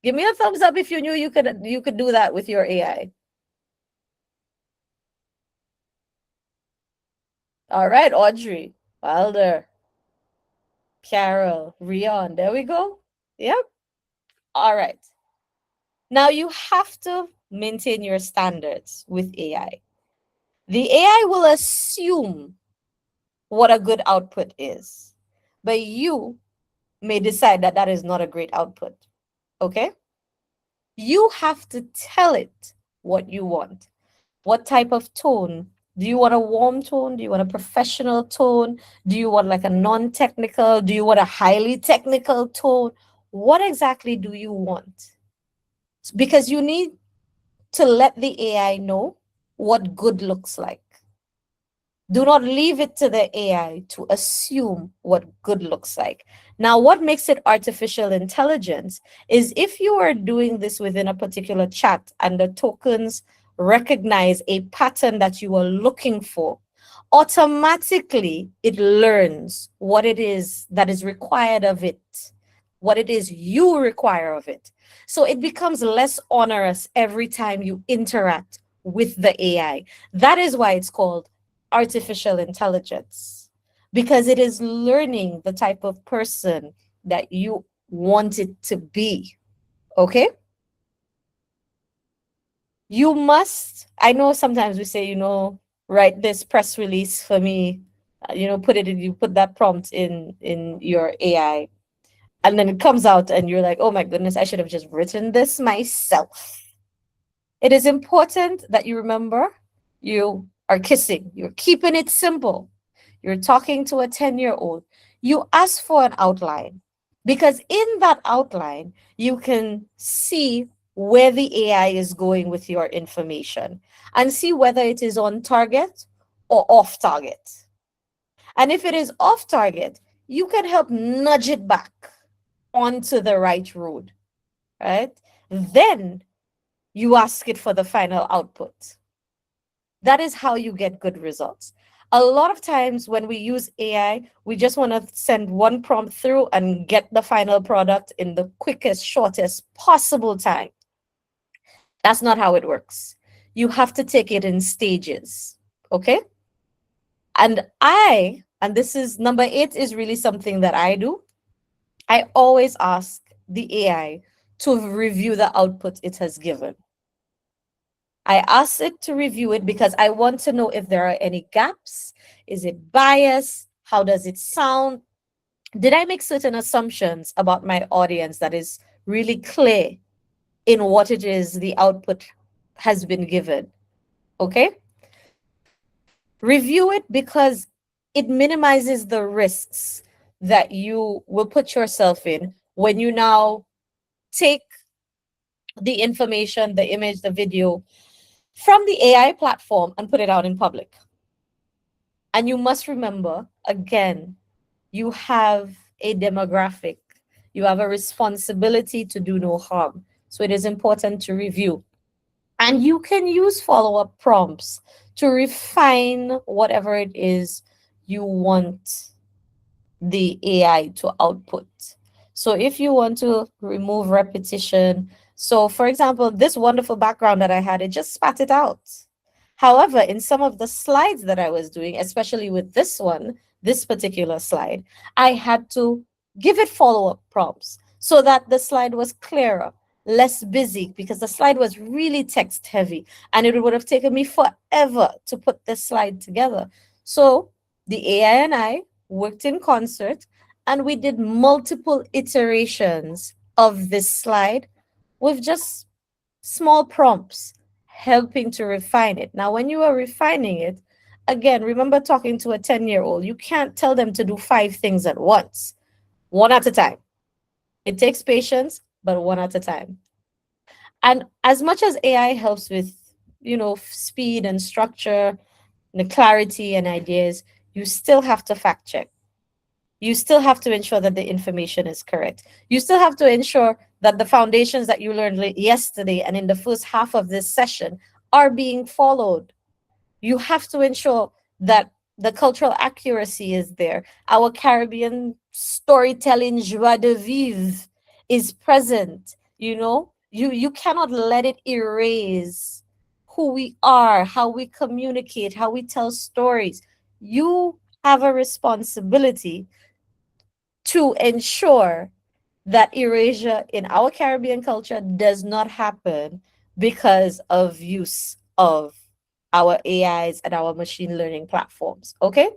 S1: Give me a thumbs up if you knew you could do that with your AI. All right, Audrey, Wilder, Carol, Rion. There we go. Yep. All right. Now you have to maintain your standards with AI. The AI will assume what a good output is, but you may decide that that is not a great output. Okay? You have to tell it what you want. What type of tone? Do you want a warm tone? Do you want a professional tone? Do you want like a non-technical? Do you want a highly technical tone? What exactly do you want? Because you need to let the AI know what good looks like. Do not leave it to the AI to assume what good looks like. Now, what makes it artificial intelligence is if you are doing this within a particular chat and the tokens recognize a pattern that you are looking for, automatically it learns what it is that is required of it, what it is you require of it. So it becomes less onerous every time you interact with the AI. That is why it's called artificial intelligence, because it is learning the type of person that you want it to be. Okay? You must, I know sometimes we say, write this press release for me, you put that prompt in your AI, and then it comes out and you're like, oh my goodness, I should have just written this myself. It is important that you remember you are kissing. You're keeping it simple. You're talking to a 10-year-old. You ask for an outline, because in that outline, you can see where the AI is going with your information and see whether it is on target or off target. And if it is off target, you can help nudge it back onto the right road, right? Then you ask it for the final output. That is how you get good results. A lot of times when we use AI, we just want to send one prompt through and get the final product in the quickest, shortest possible time. That's not how it works. You have to take it in stages, okay? And this is number 8, is really something that I do. I always ask the AI to review the output it has given. I ask it to review it because I want to know if there are any gaps. Is it biased? How does it sound? Did I make certain assumptions about my audience that is really clear in what it is the output has been given. Okay? Review it because it minimizes the risks that you will put yourself in when you now take the information, the image, the video from the AI platform and put it out in public. And you must remember, again, you have a demographic, you have a responsibility to do no harm. So it is important to review. And you can use follow up prompts to refine whatever it is you want the AI to output. So if you want to remove repetition, so for example, this wonderful background that I had, it just spat it out. However, in some of the slides that I was doing, especially with this one, this particular slide, I had to give it follow up prompts so that the slide was clearer, less busy, because the slide was really text heavy and it would have taken me forever to put this slide together. So the AI and I worked in concert and we did multiple iterations of this slide with just small prompts helping to refine it. Now, when you are refining it, again, remember talking to a 10-year-old, you can't tell them to do five things at once, one at a time. It takes patience, but one at a time. And as much as AI helps with, speed and structure, the clarity and ideas, you still have to fact check. You still have to ensure that the information is correct. You still have to ensure that the foundations that you learned yesterday and in the first half of this session are being followed. You have to ensure that the cultural accuracy is there. Our Caribbean storytelling joie de vivre is present. You cannot let it erase who we are, how we communicate, how we tell stories. You have a responsibility to ensure that erasure in our Caribbean culture does not happen because of use of our AIs and our machine learning platforms. Okay.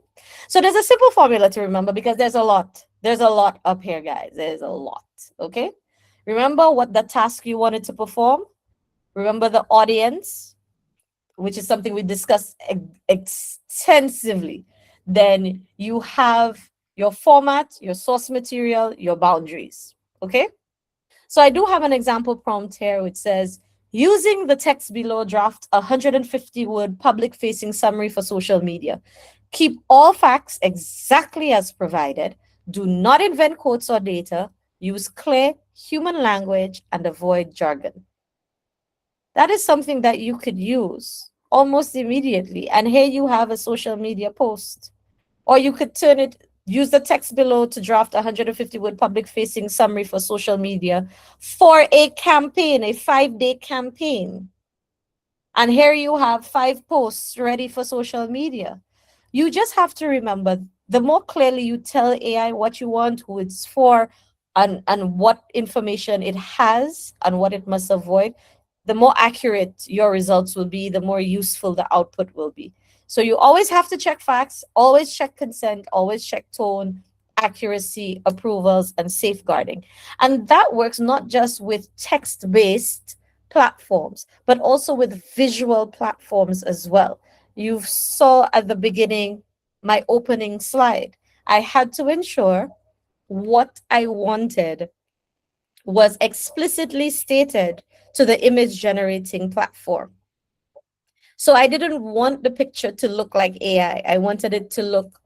S1: So there's a simple formula to remember because there's a lot. There's a lot up here, guys. There's a lot. Okay. Remember what the task you wanted to perform. Remember the audience, which is something we discussed extensively. Then you have your format, your source material, your boundaries. Okay. So I do have an example prompt here which says, using the text below, draft a 150-word public-facing summary for social media. Keep all facts exactly as provided. Do not invent quotes or data. Use clear human language and avoid jargon. That is something that you could use almost immediately. And here you have a social media post. Or you could use the text below to draft a 150-word public-facing summary for social media for a campaign, a 5-day campaign. And here you have 5 posts ready for social media. You just have to remember, the more clearly you tell AI what you want, who it's for, and what information it has and what it must avoid, the more accurate your results will be, the more useful the output will be. So you always have to check facts, always check consent, always check tone, accuracy, approvals, and safeguarding. And that works not just with text-based platforms, but also with visual platforms as well. You saw at the beginning my opening slide. I had to ensure what I wanted was explicitly stated to the image generating platform. So I didn't want the picture to look like AI. I wanted it to look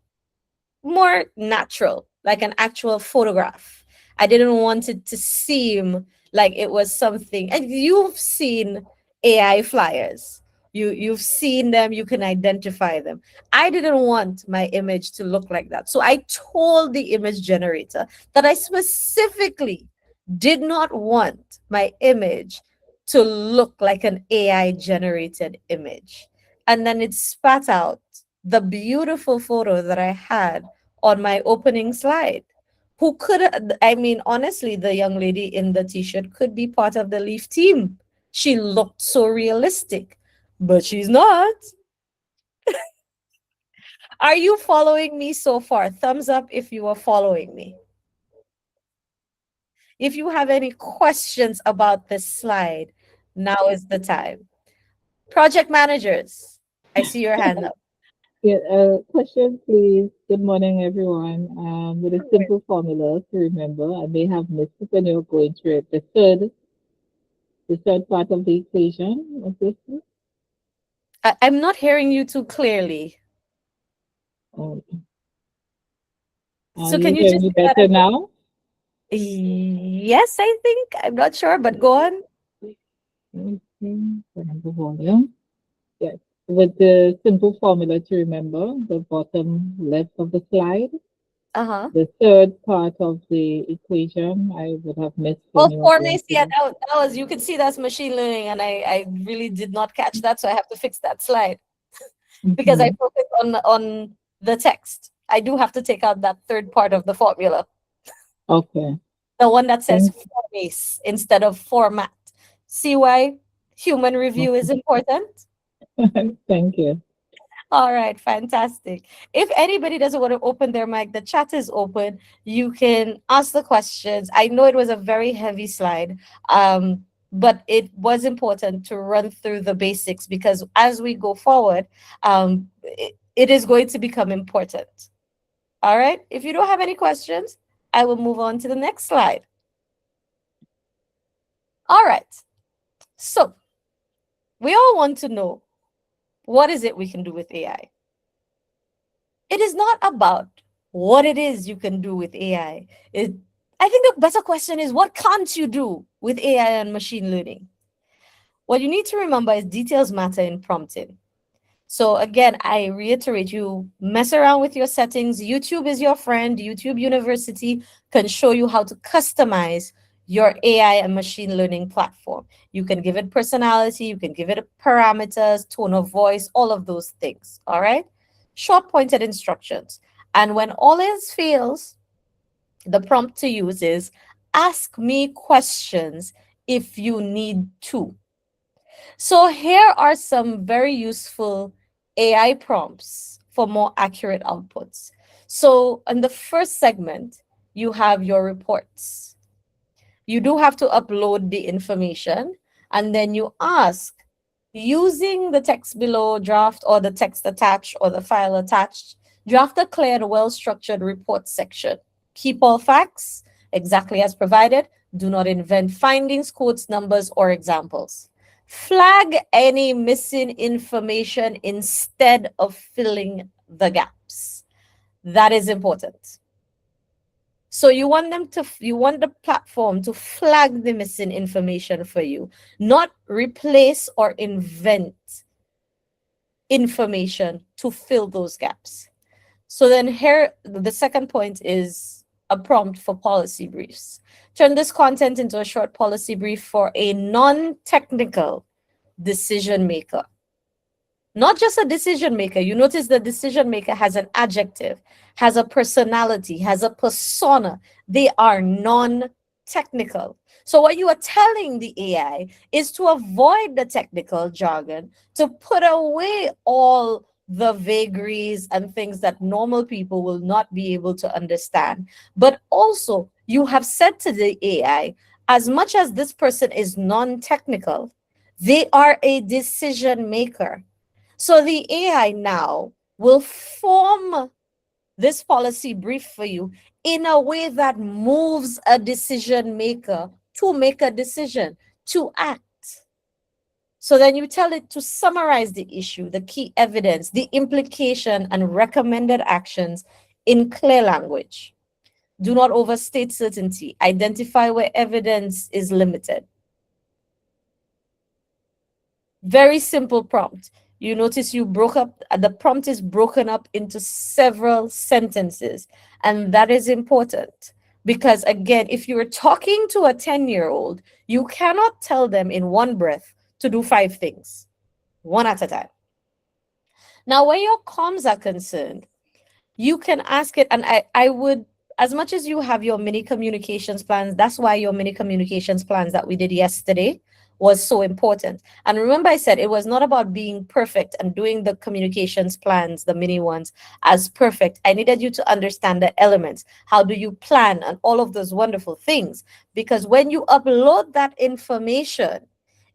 S1: more natural, like an actual photograph. I didn't want it to seem like it was something. And you've seen AI flyers. You've seen them, you can identify them. I didn't want my image to look like that. So I told the image generator that I specifically did not want my image to look like an AI generated image. And then it spat out the beautiful photo that I had on my opening slide. Who could, I mean, honestly, the young lady in the t shirt could be part of the Leaf team. She looked so realistic, but she's not. Are you following me so far? Thumbs up if you are following me. If you have any questions about this slide, now is the time. Project managers, I see your hand up.
S7: Yeah, question, please. Good morning, everyone. With a simple formula to remember, I may have missed it when you're going through it. The third part of the equation, what is it?
S1: I'm not hearing you too clearly.
S7: Oh, are
S1: So can
S7: you
S1: you
S7: hearing
S1: just
S7: me
S1: say that
S7: better
S1: again?
S7: now?
S1: Yes, I think. I'm not sure, but go on.
S7: Let me see. Turn the volume. Yes. With the simple formula to remember, the bottom left of the slide,
S1: Uh-huh.
S7: the third part of the equation, I would have missed when
S1: Well,
S7: you were
S1: for me,
S7: going
S1: yeah,
S7: through.
S1: that was, you can see that's machine learning, and I really did not catch that, so I have to fix that slide because I
S7: Mm-hmm.
S1: focus on the text. I do have to take out that third part of the formula,
S7: Okay.
S1: the one that says
S7: Thank,
S1: formace instead of format. See why human review is important?
S7: thank you.
S1: All right, fantastic. If anybody doesn't want to open their mic, the chat is open. You can ask the questions. I know it was a very heavy slide, but it was important to run through the basics because as we go forward, it is going to become important. All right. If you don't have any questions, I will move on to the next slide. All right. So we all want to know, what is it we can do with AI? It is not about what it is you can do with AI. I think the better question is, what can't you do with AI and machine learning? What you need to remember is details matter in prompting. So again, I reiterate, you mess around with your settings. YouTube is your friend. YouTube University can show you how to customize your AI and machine learning platform. You can give it personality, you can give it parameters, tone of voice, all of those things. All right. Short pointed instructions. And when all else fails, the prompt to use is ask me questions if you need to. So here are some very useful AI prompts for more accurate outputs. So in the first segment, you have your reports. You do have to upload the information, and then you ask, using the text below draft or the text attached or the file attached, draft a clear and well-structured report section. Keep all facts exactly as provided. Do not invent findings, quotes, numbers, or examples. Flag any missing information instead of filling the gaps. That is important. So you want you want the platform to flag the missing information for you, not replace or invent information to fill those gaps. So then here, the second point is a prompt for policy briefs. Turn this content into a short policy brief for a non-technical decision maker. Not just a decision maker. You notice the decision maker has an adjective, has a personality, has a persona. They are non-technical. So what you are telling the AI is to avoid the technical jargon, to put away all the vagaries and things that normal people will not be able to understand. But also, you have said to the AI, as much as this person is non-technical, they are a decision maker. So the AI now will form this policy brief for you in a way that moves a decision maker to make a decision, to act. So then you tell it to summarize the issue, the key evidence, the implication, and recommended actions in clear language. Do not overstate certainty. Identify where evidence is limited. Very simple prompt. You notice you broke up, the prompt is broken up into several sentences. And that is important because, again, if you're talking to a 10-year-old, you cannot tell them in one breath to do 5 things, one at a time. Now, where your comms are concerned, you can ask it, and I would, as much as you have your mini communications plans, that's why your mini communications plans that we did yesterday was so important. And remember, I said it was not about being perfect and doing the communications plans, the mini ones, as perfect. I needed you to understand the elements. How do you plan and all of those wonderful things? Because when you upload that information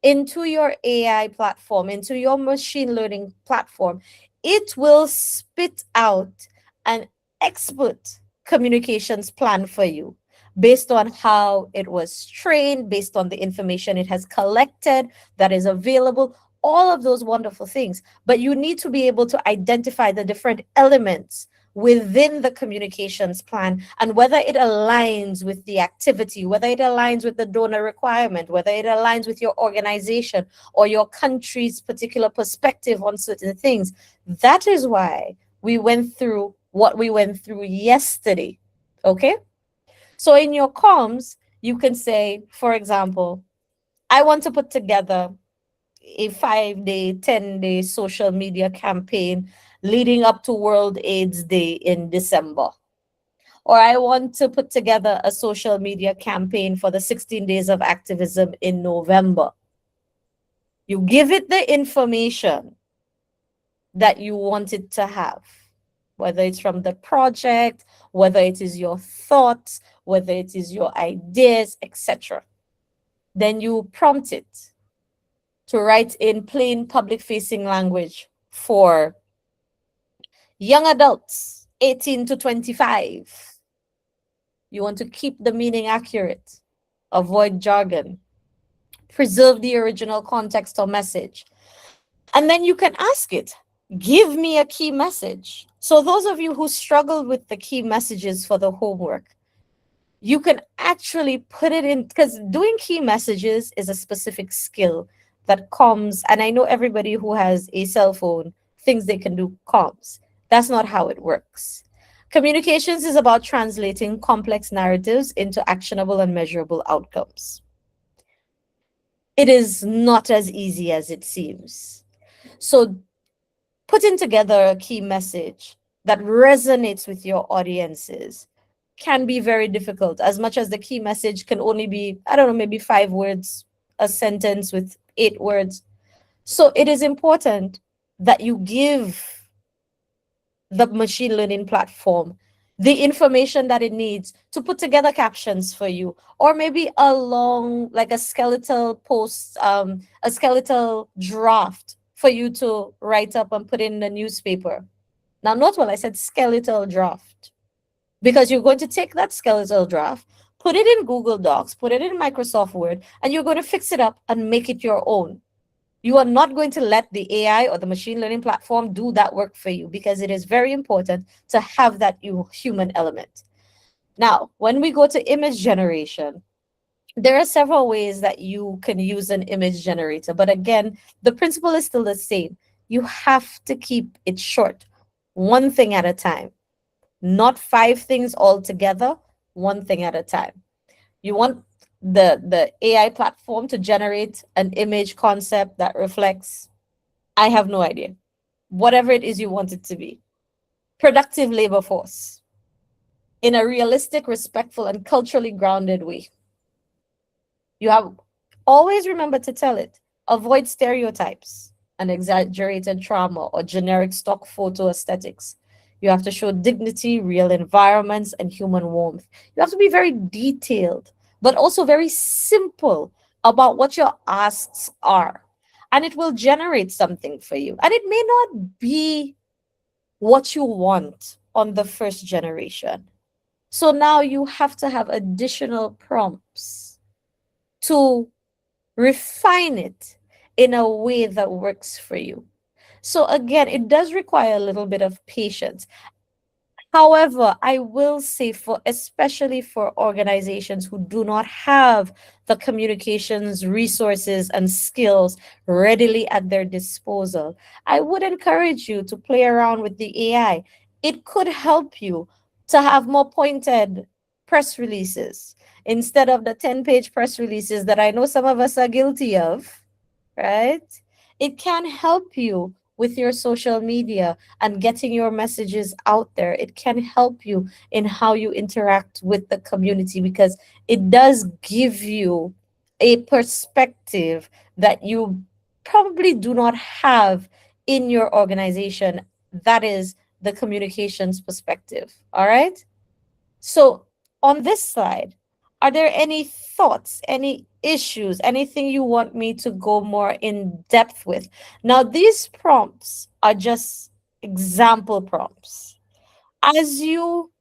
S1: into your AI platform, into your machine learning platform, it will spit out an expert communications plan for you based on how it was trained, based on the information it has collected that is available, all of those wonderful things. But you need to be able to identify the different elements within the communications plan and whether it aligns with the activity, whether it aligns with the donor requirement, whether it aligns with your organization or your country's particular perspective on certain things. That is why we went through what we went through yesterday. Okay? So in your comms, you can say, for example, I want to put together a 5-day, 10-day social media campaign leading up to World AIDS Day in December. Or I want to put together a social media campaign for the 16 days of activism in November. You give it the information that you want it to have, whether it's from the project, whether it is your thoughts, whether it is your ideas, etc. Then you prompt it to write in plain public-facing language for young adults, 18 to 25. You want to keep the meaning accurate, avoid jargon, preserve the original context or message. And then you can ask it, give me a key message. So those of you who struggled with the key messages for the homework, you can actually put it in, because doing key messages is a specific skill that comes, and I know everybody who has a cell phone thinks they can do comms. That's not how it works. Communications is about translating complex narratives into actionable and measurable outcomes. It is not as easy as it seems. So putting together a key message that resonates with your audiences can be very difficult, as much as the key message can only be, I don't know, maybe 5 words, a sentence with 8 words. So it is important that you give the machine learning platform the information that it needs to put together captions for you, or maybe a long, like a skeletal post, a skeletal draft for you to write up and put in the newspaper. Now, note well, I said skeletal draft, because you're going to take that skeletal draft, put it in Google Docs, put it in Microsoft Word, and you're going to fix it up and make it your own. You are not going to let the AI or the machine learning platform do that work for you, because it is very important to have that human element. Now, when we go to image generation, there are several ways that you can use an image generator. But again, the principle is still the same. You have to keep it short, one thing at a time, not 5 things all together, one thing at a time. You want the AI platform to generate an image concept that reflects, I have no idea, whatever it is you want it to be. Productive labor force in a realistic, respectful, and culturally grounded way. You have always remember to tell it, avoid stereotypes and exaggerated trauma or generic stock photo aesthetics. You have to show dignity, real environments, and human warmth. You have to be very detailed, but also very simple about what your asks are. And it will generate something for you. And it may not be what you want on the first generation. So now you have to have additional prompts to refine it in a way that works for you. So again, it does require a little bit of patience. However, I will say, for especially for organizations who do not have the communications resources and skills readily at their disposal, I would encourage you to play around with the AI. It could help you to have more pointed press releases instead of the 10-page press releases that I know some of us are guilty of, right? It can help you with your social media and getting your messages out there. It can help you in how you interact with the community, because it does give you a perspective that you probably do not have in your organization. That is the communications perspective. All right. So, on this slide, are there any thoughts, any issues, anything you want me to go more in depth with? Now, these prompts are just example prompts. As you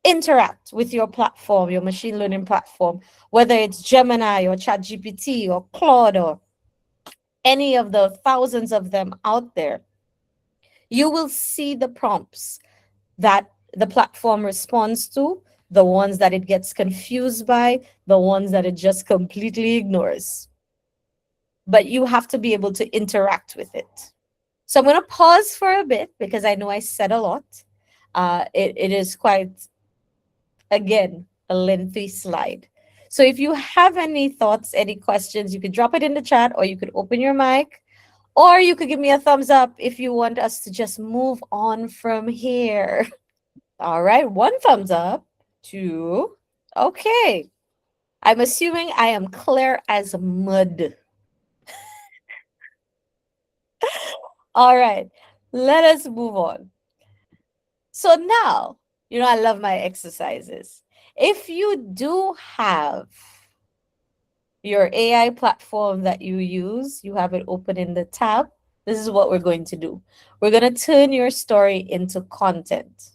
S1: interact with your platform, your machine learning platform, whether it's Gemini or ChatGPT or Claude or any of the thousands of them out there, you will see the prompts that the platform responds to, the ones that it gets confused by, the ones that it just completely ignores. But you have to be able to interact with it. So I'm going to pause for a bit because I know I said a lot. It is quite, again, a lengthy slide. So if you have any thoughts, any questions, you could drop it in the chat, or you could open your mic, or you could give me a thumbs up if you want us to just move on from here. All right, one thumbs up, two. Okay. I'm assuming I am clear as mud. All right, let us move on. So now, I love my exercises. If you do have your AI platform that you use, you have it open in the tab, this is what we're going to do. We're going to turn your story into content.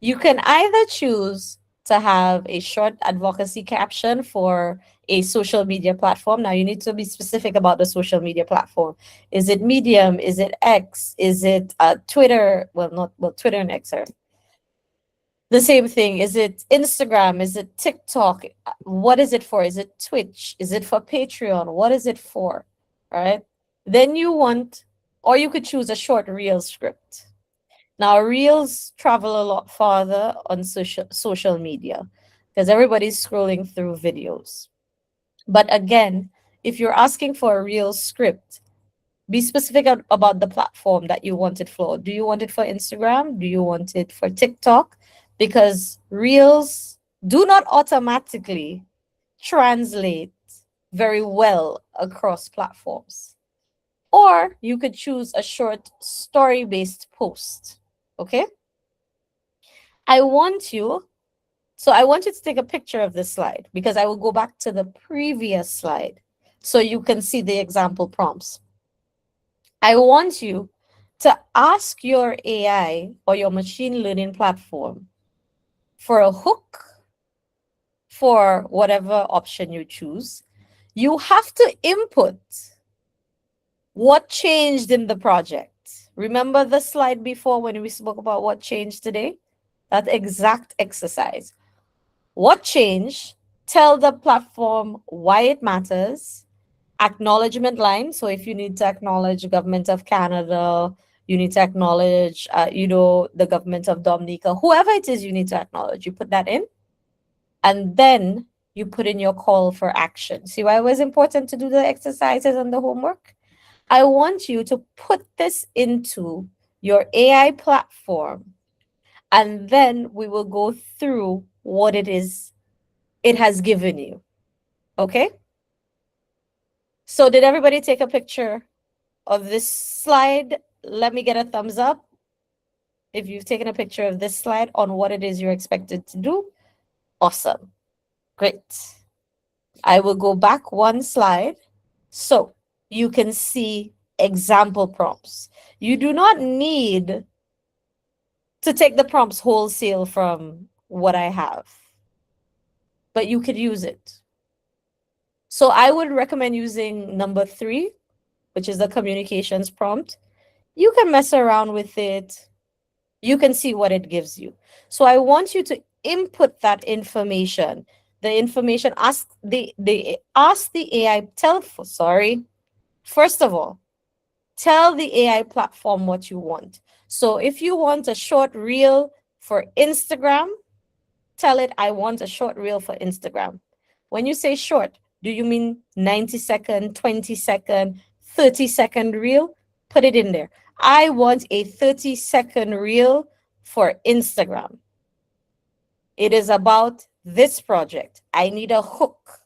S1: You can either choose to have a short advocacy caption for a social media platform. Now, you need to be specific about the social media platform. Is it Medium? Is it X? Is it Twitter? Twitter and X are the same thing. Is it Instagram? Is it TikTok? What is it for? Is it Twitch? Is it for Patreon? What is it for? All right. Then or you could choose a short reel script. Now, reels travel a lot farther on social media because everybody's scrolling through videos. But again, if you're asking for a reel script, be specific about the platform that you want it for. Do you want it for Instagram? Do you want it for TikTok? Because reels do not automatically translate very well across platforms. Or you could choose a short story-based post. Okay? I want you to take a picture of this slide because I will go back to the previous slide so you can see the example prompts. I want you to ask your AI or your machine learning platform for a hook for whatever option you choose. You have to input what changed in the project. Remember the slide before when we spoke about what changed today? That exact exercise. What changed? Tell the platform why it matters. Acknowledgement line. So if you need to acknowledge the government of Canada, you need to acknowledge, the government of Dominica, whoever it is you need to acknowledge, you put that in. And then you put in your call for action. See why it was important to do the exercises and the homework? I want you to put this into your AI platform, and then we will go through what it is it has given you. Okay? So did everybody take a picture of this slide? Let me get a thumbs up if you've taken a picture of this slide on what it is you're expected to do. Awesome. Great. I will go back one slide so you can see example prompts. You do not need to take the prompts wholesale from what I have, but you could use it. So I would recommend using number 3, which is the communications prompt. You can mess around with it. You can see what it gives you. So I want you to input that information. The information, ask the AI, first of all, tell the AI platform what you want. So if you want a short reel for Instagram, tell it, I want a short reel for Instagram. When you say short, do you mean 90-second, 20-second, 30-second reel? Put it in there. I want a 30-second reel for Instagram. It is about this project. I need a hook.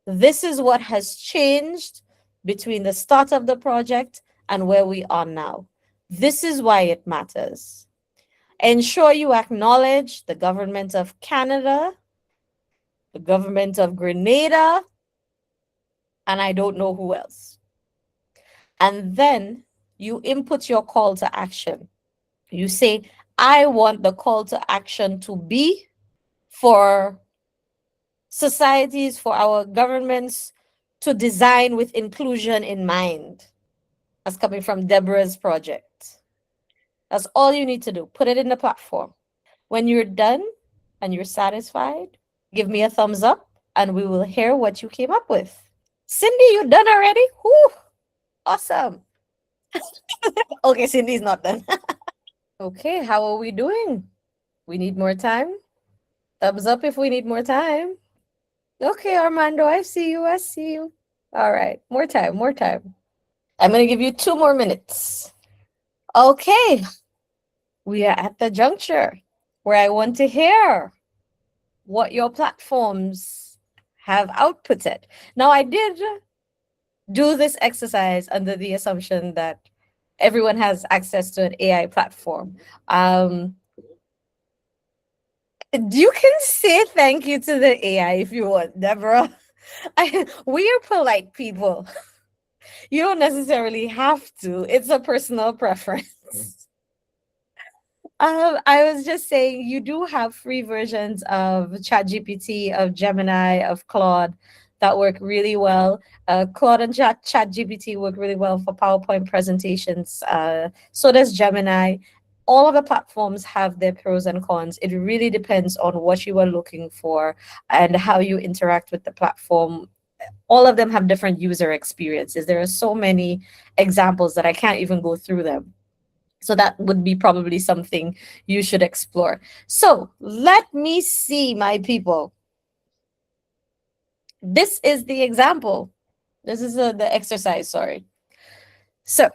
S1: This is what has changed between the start of the project and where we are now. This is why it matters. Ensure you acknowledge the government of Canada, the government of Grenada, and I don't know who else. And then you input your call to action. You say, I want the call to action to be for societies, for our governments to design with inclusion in mind. That's coming from Deborah's project. That's all you need to do. Put it in the platform. When you're done and you're satisfied, give me a thumbs up and we will hear what you came up with. Cindy, you done already? Whew, awesome. Okay, Cindy's not done. Okay, how are we doing? We need more time? Thumbs up if we need more time. Okay, Armando, I see you. I see you. All right, more time, more time. I'm going to give you 2 more minutes. Okay, we are at the juncture where I want to hear what your platforms have outputted. Now, I did do this exercise under the assumption that everyone has access to an AI platform. You can say thank you to the AI if you want, Deborah. We are polite people. You don't necessarily have to. It's a personal preference. I was just saying you do have free versions of ChatGPT, of Gemini, of Claude that work really well. Claude and ChatGPT work really well for PowerPoint presentations. So does Gemini. All of the platforms have their pros and cons. It really depends on what you are looking for and how you interact with the platform. All of them have different user experiences. There are so many examples that I can't even go through them. So that would be probably something you should explore. So let me see, my people. This is the example. This is the exercise, sorry. So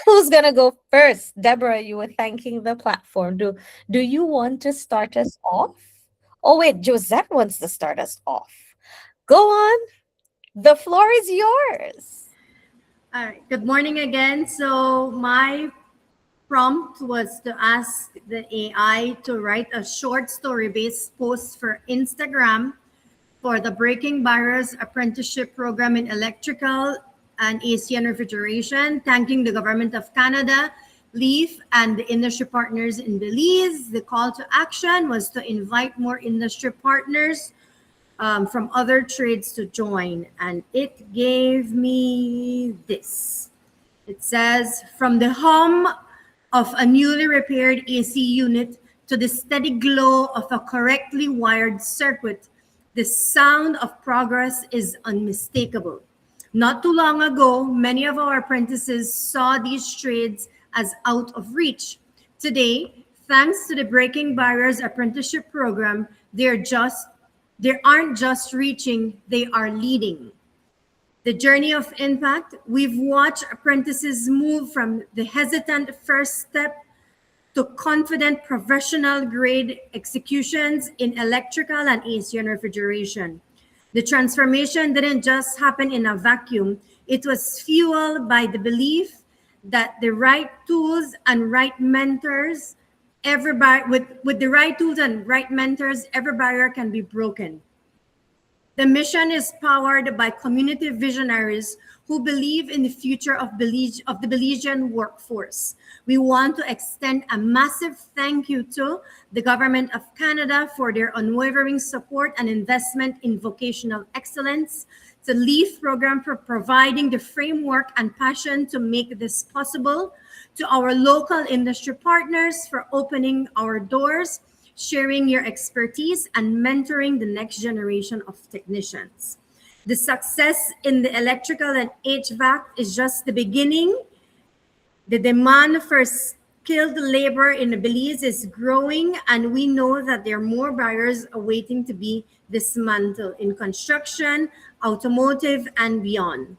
S1: who's going to go first? Deborah, you were thanking the platform. Do you want to start us off? Oh, wait, Josette wants to start us off. Go on. The floor is yours.
S5: All right. Good morning again. So my prompt was to ask the AI to write a short story-based post for Instagram for the Breaking Barriers Apprenticeship Program in Electrical and AC and Refrigeration, thanking the Government of Canada, LEAF, and the industry partners in Belize. The call to action was to invite more industry partners from other trades to join. And it gave me this. It says, from the hum of a newly repaired AC unit to the steady glow of a correctly wired circuit, the sound of progress is unmistakable. Not too long ago, many of our apprentices saw these trades as out of reach. Today, thanks to the Breaking Barriers Apprenticeship Program, they aren't just reaching, they are leading. The journey of impact, we've watched apprentices move from the hesitant first step to confident professional grade executions in electrical and AC and refrigeration. The transformation didn't just happen in a vacuum. It was fueled by the belief that the right tools and right mentors, with the right tools and right mentors, every barrier can be broken. The mission is powered by community visionaries who believe in the future of the Belizean workforce. We want to extend a massive thank you to the Government of Canada for their unwavering support and investment in vocational excellence, to LEAF program for providing the framework and passion to make this possible, to our local industry partners for opening our doors, sharing your expertise, and mentoring the next generation of technicians. The success in the electrical and HVAC is just the beginning. The demand for skilled labor in Belize is growing, and we know that there are more barriers awaiting to be dismantled in construction, automotive, and beyond.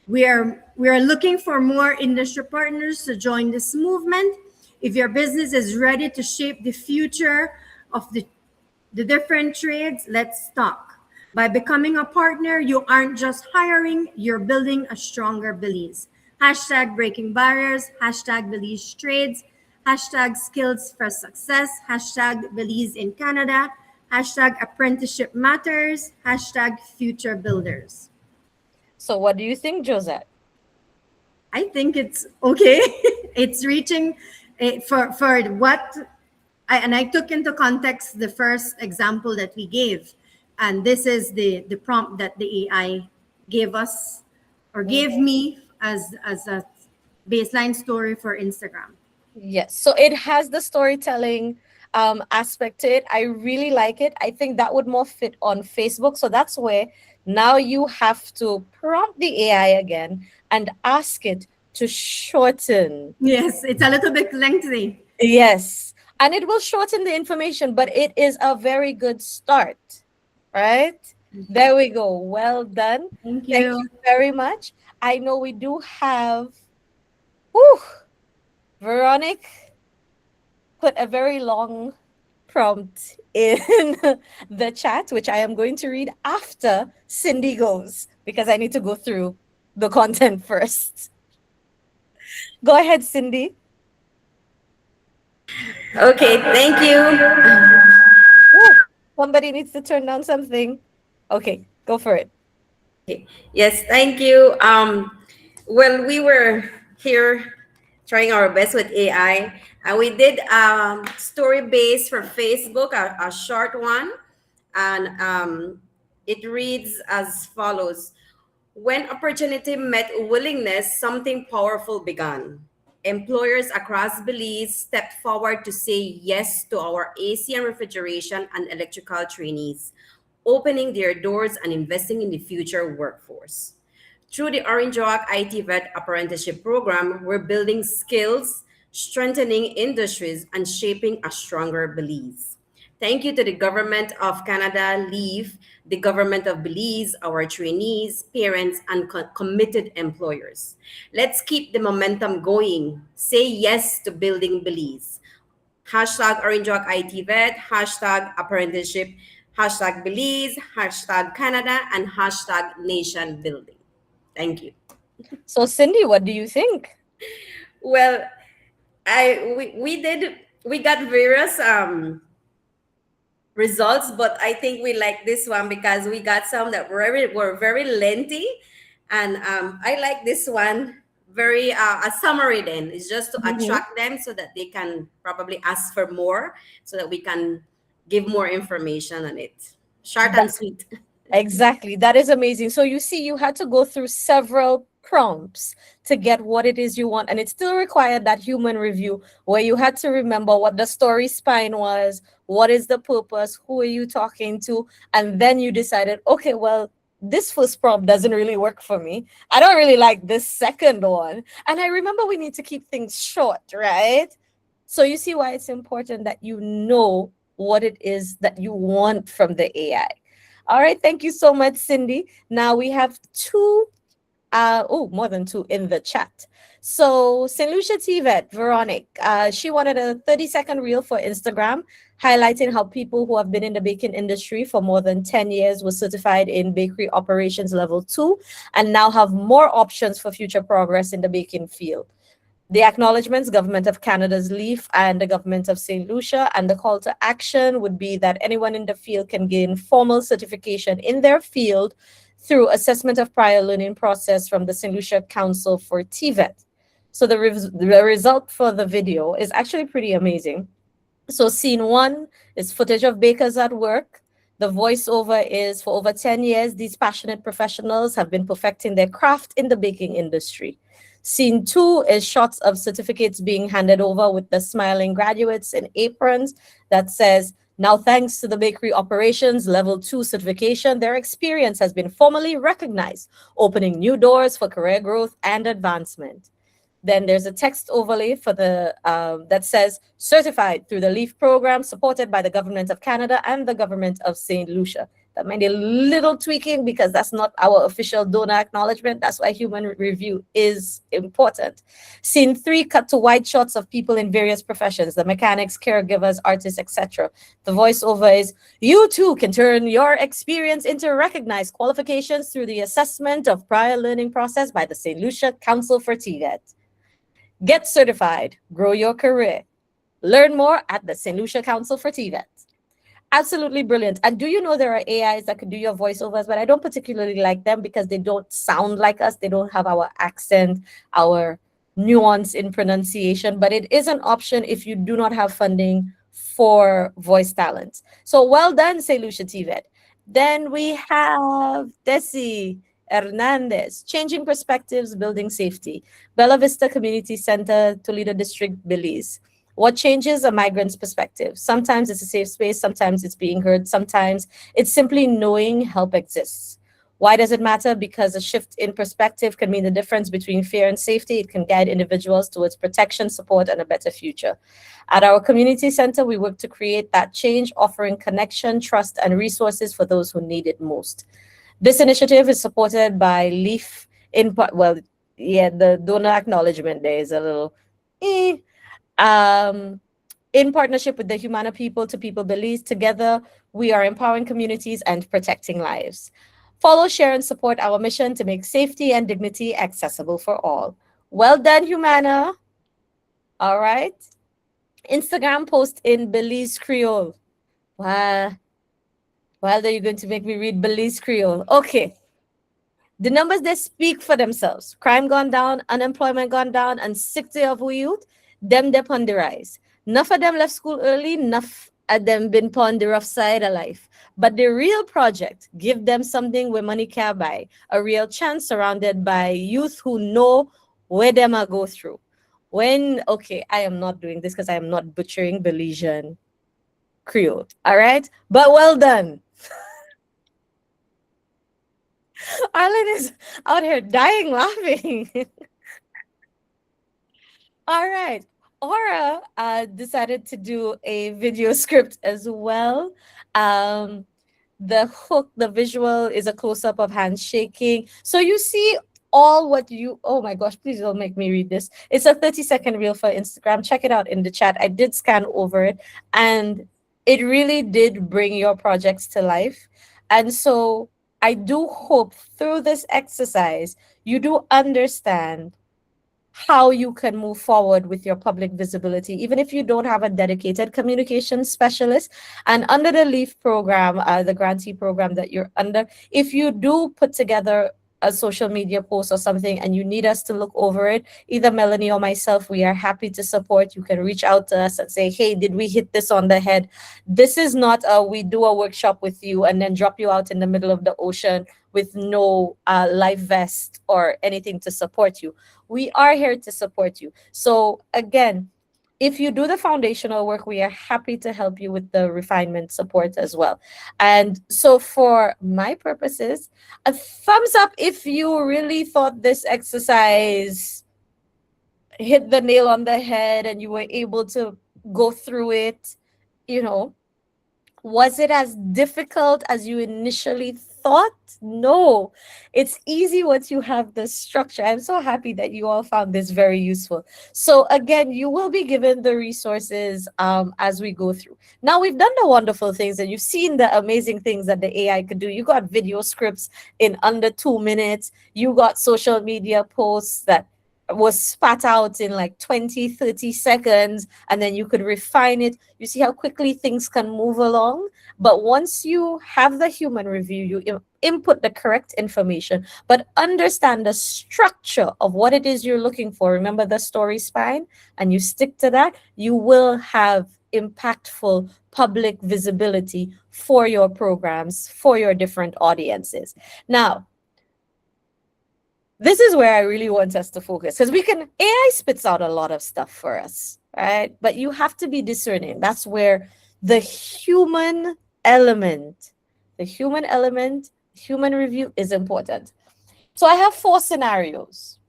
S5: We are looking for more industry partners to join this movement. If your business is ready to shape the future of the different trades, let's talk. By becoming a partner, you aren't just hiring, you're building a stronger Belize. Hashtag breaking barriers, hashtag Belize trades, hashtag skills for success, hashtag Belize in Canada, hashtag apprenticeship matters, hashtag future builders.
S1: So what do you think, Josette?
S5: I think it's okay. It's reaching for what I took into context the first example that we gave, and this is the prompt that the AI gave us or gave me as a baseline story for Instagram.
S1: Yes. So it has the storytelling aspect to it. I really like it. I think that would more fit on Facebook. So that's where now you have to prompt the AI again and ask it to shorten.
S5: Yes, it's a little bit lengthy.
S1: Yes. And it will shorten the information, but it is a very good start. Right? There we go. Well done.
S5: Thank
S1: Thank
S5: you.
S1: you very much. I know we do have whew, Veronique put a very long prompt in the chat, which I am going to read after Cindy goes because I need to go through the content first. Go ahead, Cindy.
S6: Okay, thank you.
S1: Ooh, somebody needs to turn down something. Okay, go for it.
S6: Yes, thank you. Well, we were here trying our best with AI, and we did story based for Facebook, a short one, and it reads as follows: When opportunity met willingness, something powerful began. Employers across Belize stepped forward to say yes to our AC and refrigeration and electrical trainees, opening their doors and investing in the future workforce. Through the Orange Walk IT Vet Apprenticeship Program, we're building skills, strengthening industries, and shaping a stronger Belize. Thank you to the Government of Canada, LEAVE, the Government of Belize, our trainees, parents, and committed employers. Let's keep the momentum going. Say yes to building Belize. Hashtag Orange Walk IT Vet, hashtag apprenticeship, hashtag Belize, hashtag Canada, and hashtag nation building. Thank you.
S1: So, Cindy, what do you think?
S6: Well, we got various results, but I think we like this one because we got some that were very lengthy, and I like this one very a summary. Then it's just to attract them so that they can probably ask for more, so that we can give more information on it. Short and sweet.
S1: Exactly. That is amazing. So you see, you had to go through several prompts to get what it is you want. And it still required that human review where you had to remember what the story spine was, what is the purpose, who are you talking to? And then you decided, okay, well, this first prompt doesn't really work for me. I don't really like this second one. And I remember we need to keep things short, right? So you see why it's important that you know what it is that you want from the AI. All right, thank you so much, Cindy. Now we have more than two in the chat. So St. Lucia TVET, Veronique, she wanted a 30-second reel for Instagram, highlighting how people who have been in the baking industry for more than 10 years were certified in bakery operations level 2 and now have more options for future progress in the baking field. The acknowledgements, Government of Canada's LEAF and the Government of St. Lucia, and the call to action would be that anyone in the field can gain formal certification in their field through assessment of prior learning process from the St. Lucia Council for TVET. So the result for the video is actually pretty amazing. So scene 1 is footage of bakers at work. The voiceover is, for over 10 years, these passionate professionals have been perfecting their craft in the baking industry. Scene 2 is shots of certificates being handed over with the smiling graduates in aprons that says, now thanks to the bakery operations level 2 certification, their experience has been formally recognized, opening new doors for career growth and advancement. Then there's a text overlay for the that says certified through the LEAF program supported by the Government of Canada and the Government of St. Lucia. That might need a little tweaking because that's not our official donor acknowledgement. That's why human review is important. Scene 3, cut to wide shots of people in various professions, the mechanics, caregivers, artists, etc. The voiceover is, you too can turn your experience into recognized qualifications through the assessment of prior learning process by the St. Lucia Council for TVET. Get certified, grow your career. Learn more at the St. Lucia Council for TVET. Absolutely brilliant. And do you know there are AIs that can do your voiceovers, but I don't particularly like them because they don't sound like us. They don't have our accent, our nuance in pronunciation, but it is an option if you do not have funding for voice talent. So well done, St. Lucia TVET. Then we have Desi Hernandez, Changing Perspectives, Building Safety, Bella Vista Community Center, Toledo District, Belize. What changes a migrant's perspective? Sometimes it's a safe space, sometimes it's being heard, sometimes it's simply knowing help exists. Why does it matter? Because a shift in perspective can mean the difference between fear and safety. It can guide individuals towards protection, support, and a better future. At our community center, we work to create that change, offering connection, trust, and resources for those who need it most. This initiative is supported by LEAF the donor acknowledgement there is a little in partnership with the Humana People to People Belize. Together, we are empowering communities and protecting lives. Follow, share, and support our mission to make safety and dignity accessible for all. Well done, Humana. All right. Instagram post in Belize Creole. Wow. Well, are you going to make me read Belize Creole? Okay. The numbers, they speak for themselves. Crime gone down, unemployment gone down, and 60 of we youth, them on the rise. Enough of them left school early, enough of them been on the rough side of life. But the real project, give them something where money can buy, a real chance surrounded by youth who know where them are go through. I am not doing this because I am not butchering Belizean Creole, all right? But well done. Arlen is out here dying laughing. All right. Aura decided to do a video script as well. The hook, the visual is a close-up of hands shaking. So you see all what you, oh my gosh, please don't make me read this. It's a 30-second reel for Instagram. Check it out in the chat. I did scan over it and it really did bring your projects to life. And so I do hope through this exercise, you do understand how you can move forward with your public visibility, even if you don't have a dedicated communication specialist. And under the LEAF program, the grantee program that you're under, if you do put together a social media post or something and you need us to look over it, either Melanie or myself, we are happy to support. You can reach out to us and say, hey, did we hit this on the head? This is not we do a workshop with you and then drop you out in the middle of the ocean with no life vest or anything to support you. We are here to support you. So again, if you do the foundational work, we are happy to help you with the refinement support as well. And so for my purposes, a thumbs up if you really thought this exercise hit the nail on the head and you were able to go through it. Was it as difficult as you initially thought? No, it's easy once you have the structure. I'm so happy that you all found this very useful. So again, you will be given the resources as we go through. Now, we've done the wonderful things and you've seen the amazing things that the AI could do. You got video scripts in under 2 minutes. You got social media posts that was spat out in like 20, 30 seconds, and then you could refine it. You see how quickly things can move along. But once you have the human review, you input the correct information, but understand the structure of what it is you're looking for. Remember the story spine, and you stick to that, you will have impactful public visibility for your programs, for your different audiences. Now, this is where I really want us to focus, because AI spits out a lot of stuff for us, right? But you have to be discerning. That's where the human element, human review is important. So I have 4 scenarios.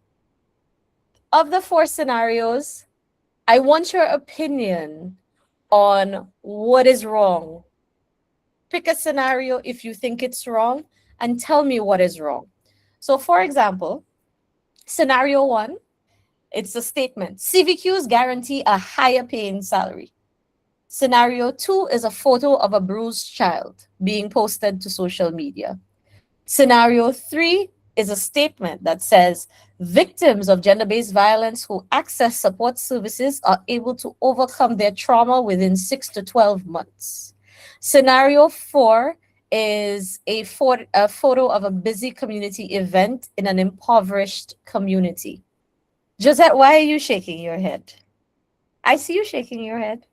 S1: Of the 4 scenarios, I want your opinion on what is wrong pick a scenario if you think it's wrong and tell me what is wrong. So, for example, scenario one, it's a statement: CVQs guarantee a higher paying salary. Scenario two is a photo of a bruised child being posted to social media. Scenario three is a statement that says victims of gender based violence who access support services are able to overcome their trauma within 6 to 12 months. Scenario four is a photo of a busy community event in an impoverished community. Josette, why are you shaking your head? I see you shaking your head.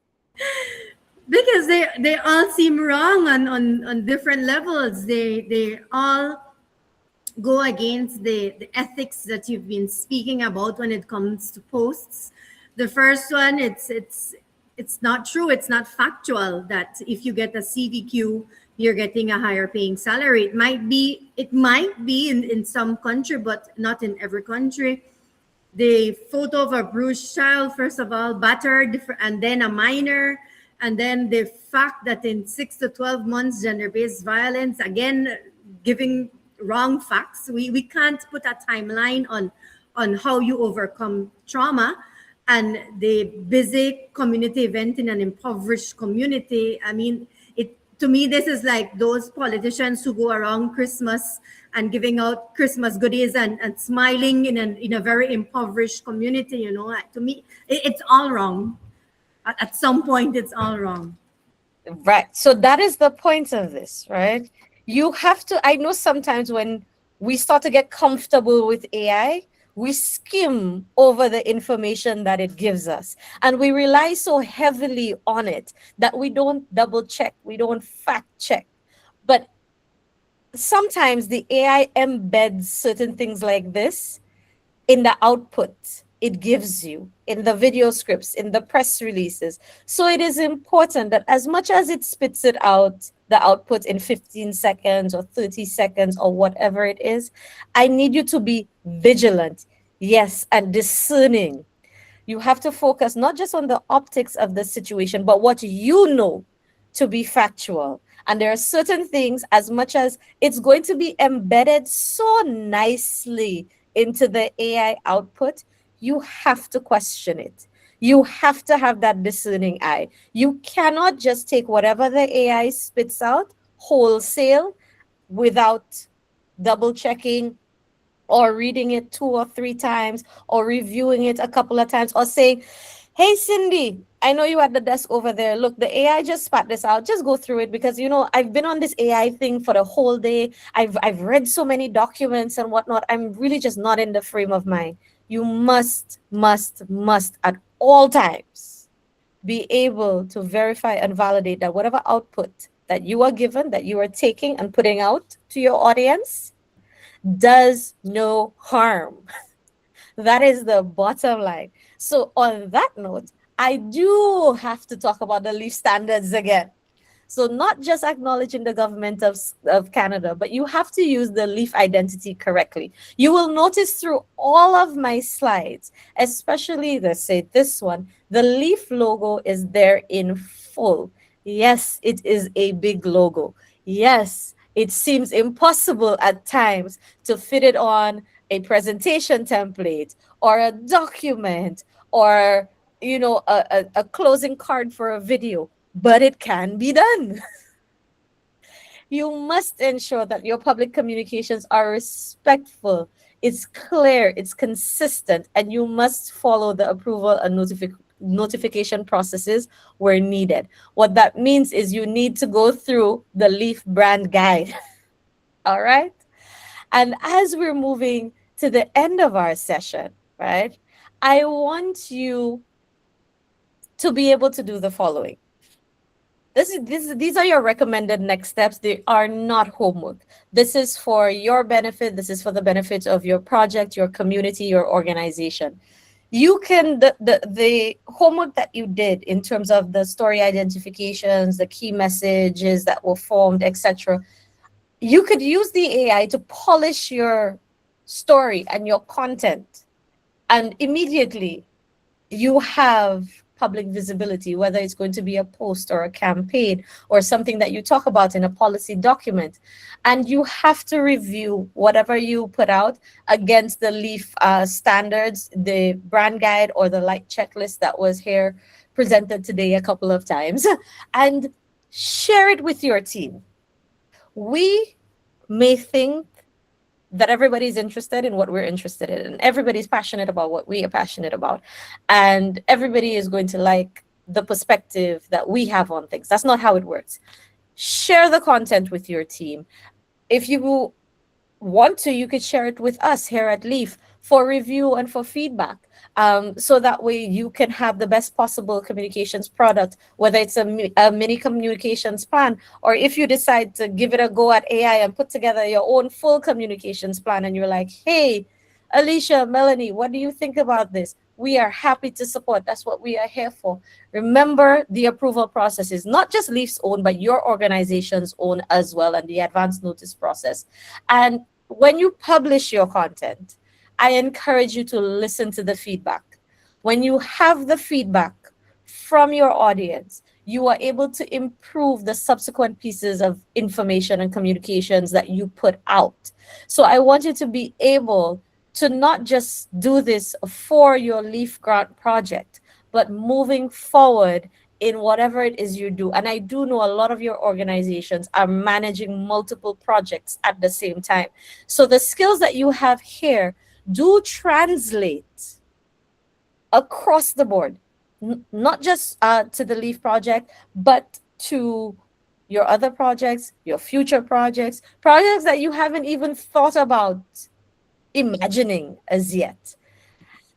S5: Because they all seem wrong on different levels. They all go against the ethics that you've been speaking about when it comes to posts. The first one, it's not true. It's not factual that if you get a CVQ, you're getting a higher paying salary. It might be in some country, but not in every country. The photo of a bruised child, first of all, battered, and then a minor, and then the fact that in 6 to 12 months, gender-based violence, again, giving wrong facts. We can't put a timeline on how you overcome trauma. And the busy community event in an impoverished community, I mean, to me, this is like those politicians who go around Christmas and giving out Christmas goodies and smiling in a very impoverished community. You know, to me, it's all wrong. At some point, it's all wrong.
S1: Right. So that is the point of this, right? You have to, I know sometimes when we start to get comfortable with AI, we skim over the information that it gives us. And we rely so heavily on it that we don't double check, we don't fact check. But sometimes the AI embeds certain things like this in the output it gives you, in the video scripts, in the press releases. So it is important that as much as it spits it out, the output in 15 seconds or 30 seconds or whatever it is, I need you to be vigilant, yes, and discerning. You have to focus not just on the optics of the situation, but what you know to be factual. And there are certain things, as much as it's going to be embedded so nicely into the AI output, you have to question it. You have to have that discerning eye. You cannot just take whatever the AI spits out wholesale without double checking or reading it 2 or 3 times or reviewing it a couple of times or saying, hey, Cindy, I know you at the desk over there. Look, the AI just spat this out. Just go through it because, you know, I've been on this AI thing for the whole day. I've read so many documents and whatnot. I'm really just not in the frame of mind. You must at all times be able to verify and validate that whatever output that you are given, that you are taking and putting out to your audience does no harm. That is the bottom line. So on that note, I do have to talk about the LEAF standards again. So not just acknowledging the government of Canada, but you have to use the LEAF identity correctly. You will notice through all of my slides, especially, let's say this one, the LEAF logo is there in full. Yes, it is a big logo. Yes, it seems impossible at times to fit it on a presentation template or a document or, you know, a closing card for a video, but it can be done. You must ensure that your public communications are respectful, it's clear, it's consistent, and you must follow the approval and notification processes where needed. What that means is you need to go through the LEAF brand guide. All right? And as we're moving to the end of our session, right, I want you to be able to do the following. These are your recommended next steps. They are not homework. This is for your benefit. This is for the benefit of your project, your community, your organization. You can, the homework that you did in terms of the story identifications, the key messages that were formed, etc., you could use the AI to polish your story and your content, and immediately you have public visibility, whether it's going to be a post or a campaign or something that you talk about in a policy document. And you have to review whatever you put out against the LEAF standards, the brand guide, or the light checklist that was here presented today a couple of times, and share it with your team. We may think that everybody's interested in what we're interested in, and everybody's passionate about what we are passionate about, and everybody is going to like the perspective that we have on things. That's not how it works. Share the content with your team. If you want to, you could share it with us here at Leaf for review and for feedback. So that way you can have the best possible communications product, whether it's a mini communications plan, or if you decide to give it a go at AI and put together your own full communications plan and you're like, hey, Alicia, Melanie, what do you think about this? We are happy to support. That's what we are here for. Remember, the approval process is not just Leaf's own, but your organization's own as well, and the advance notice process. And when you publish your content, I encourage you to listen to the feedback. When you have the feedback from your audience, you are able to improve the subsequent pieces of information and communications that you put out. So I want you to be able to not just do this for your Leaf Grant project, but moving forward in whatever it is you do. And I do know a lot of your organizations are managing multiple projects at the same time. So the skills that you have here do translate across the board, not just to the Leaf project, but to your other projects, your future projects, projects that you haven't even thought about imagining as yet.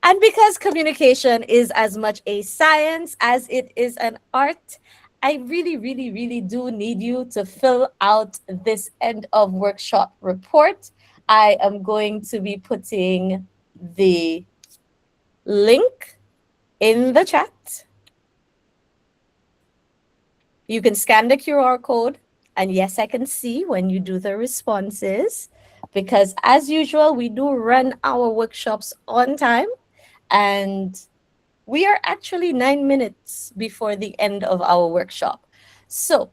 S1: And because communication is as much a science as it is an art, I really, really, really do need you to fill out this end of workshop report. I am going to be putting the link in the chat. You can scan the QR code. And yes, I can see when you do the responses, because as usual, we do run our workshops on time. And we are actually 9 minutes before the end of our workshop. So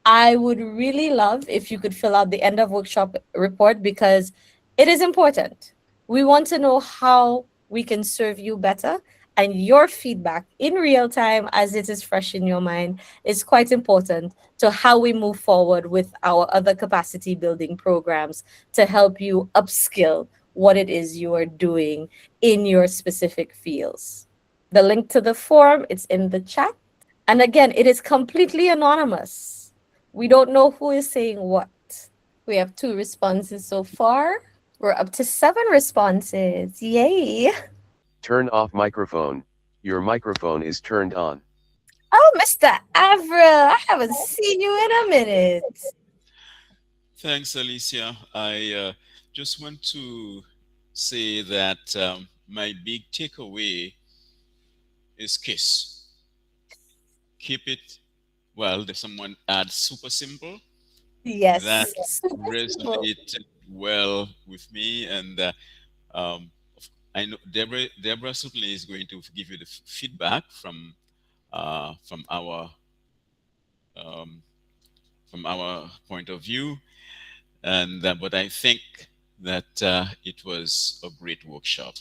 S1: I would really love if you could fill out the end of workshop report, because it is important. We want to know how we can serve you better, and your feedback in real time as it is fresh in your mind is quite important to how we move forward with our other capacity building programs to help you upskill what it is you are doing in your specific fields. The link to the form, it's in the chat. And again, it is completely anonymous. We don't know who is saying what. We have 2 responses so far. We're up to 7 responses. Yay.
S8: Turn off microphone. Your microphone is turned on.
S1: Oh, Mr. Avril, I haven't seen you in a minute.
S9: Thanks, Alicia. I just want to say that my big takeaway is KISS. Keep it, well, there's someone add super simple.
S1: Yes.
S9: That
S1: Super simple.
S9: resonated well with me. And I know Deborah certainly is going to give you the feedback from our point of view. And but I think that it was a great workshop.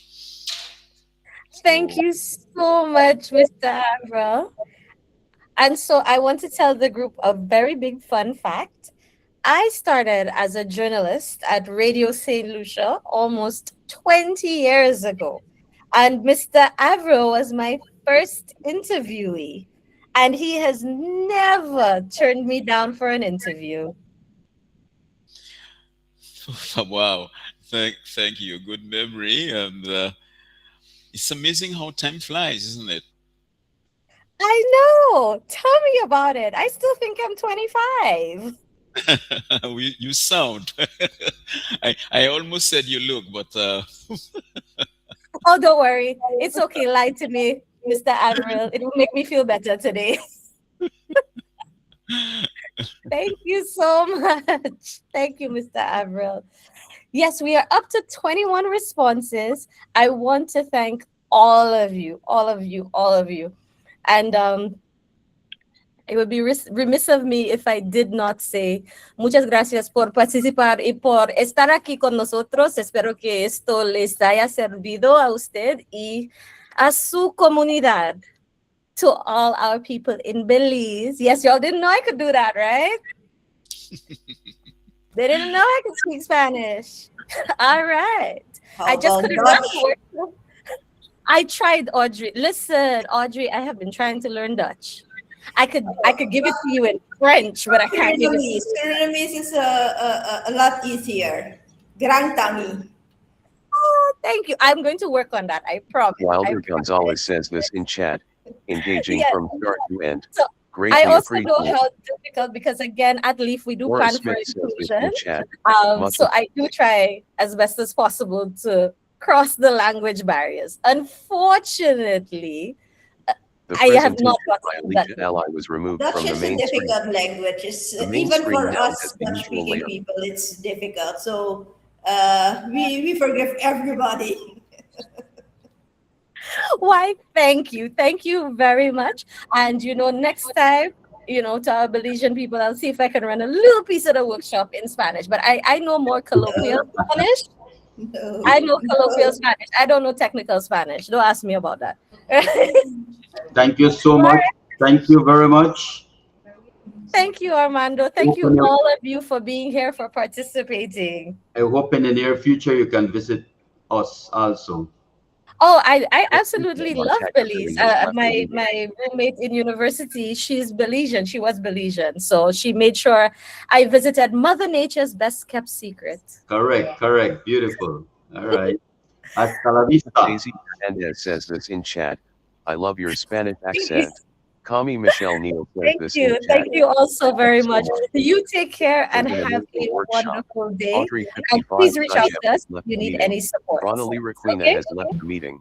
S1: Thank
S9: So,
S1: you so much, Mr. Avril. And so I want to tell the group a very big fun fact. I started as a journalist at Radio St. Lucia almost 20 years ago. And Mr. Avril was my first interviewee. And he has never turned me down for an interview.
S9: wow, thank you. Good memory, and it's amazing how time flies, isn't it?
S1: I know. Tell me about it. I still think I'm 25.
S9: You sound. I almost said you look, but
S1: Oh, don't worry. It's okay. Lie to me, Mr. Avril. It will make me feel better today. Thank you so much. Thank you, Mr. Avril. Yes, we are up to 21 responses. I want to thank all of you, all of you, all of you. And it would be remiss of me if I did not say muchas gracias por participar y por estar aquí con nosotros. Espero que esto les haya servido a usted y a su comunidad. To all our people in Belize. Yes, y'all didn't know I could do that, right? They didn't know I could speak Spanish. All right. I just couldn't run to work. I tried, Audrey. Listen, Audrey, I have been trying to learn Dutch. I could give it to you in French, but I can't give it to you.
S10: Surinamese is a lot easier. Grand Tangi.
S1: Oh, thank you. I'm going to work on that. I promise.
S8: Wilder Gonzalez says this in chat. Engaging
S1: Yes.
S8: from start to end.
S1: So
S8: Greatly
S1: I also know
S8: appreciate.
S1: how difficult, because again, at Leaf we do
S8: Laura
S1: plan for
S8: Smith says this in
S1: inclusion.
S8: chat.
S1: So I do try as best as possible to cross the language barriers. Unfortunately,
S8: The
S1: I have not
S8: presentation by
S1: gotten that.
S8: Aisha Ally was removed
S10: Dutch
S8: from the
S10: is a
S8: mainstream.
S10: difficult language. It's,
S8: The
S10: even
S8: mainstream
S10: for
S8: now
S10: us
S8: has the
S10: Dutch
S8: usual
S10: speaking
S8: layout.
S10: people, it's difficult. So we forgive everybody.
S1: Why, thank you. Thank you very much. And next time, to our Belizean people, I'll see if I can run a little piece of the workshop in Spanish. But I know more colloquial Spanish.
S10: No.
S1: I know colloquial Spanish. I don't know technical Spanish. Don't ask me about that.
S11: Thank you so much. Thank you very much.
S1: Thank you, Armando. Thank you, all of you, for being here, for participating.
S11: I hope in the near future you can visit us also.
S1: Oh, I absolutely love Belize.
S8: My
S1: My roommate in university, she's Belizean. She was Belizean. So she made sure I visited Mother Nature's best kept secret.
S11: Correct. Beautiful. All right. Hasta la vista.
S8: Daisy Hernandez says this in chat. I love your Spanish accent. Kami Michelle Neal says
S1: Thank
S8: this
S1: you.
S8: in chat.
S1: Thank you all so very
S8: So
S1: much.
S8: much.
S1: You take care and
S8: We're gonna
S1: have
S8: move
S1: a
S8: to workshop.
S1: wonderful day.
S8: Audrey
S1: And
S8: 55
S1: please reach out
S8: Sasha
S1: to us
S8: has
S1: if
S8: left
S1: you
S8: the
S1: need
S8: meeting.
S1: any support.
S8: Ronali Requena
S1: Okay?
S8: has left the meeting.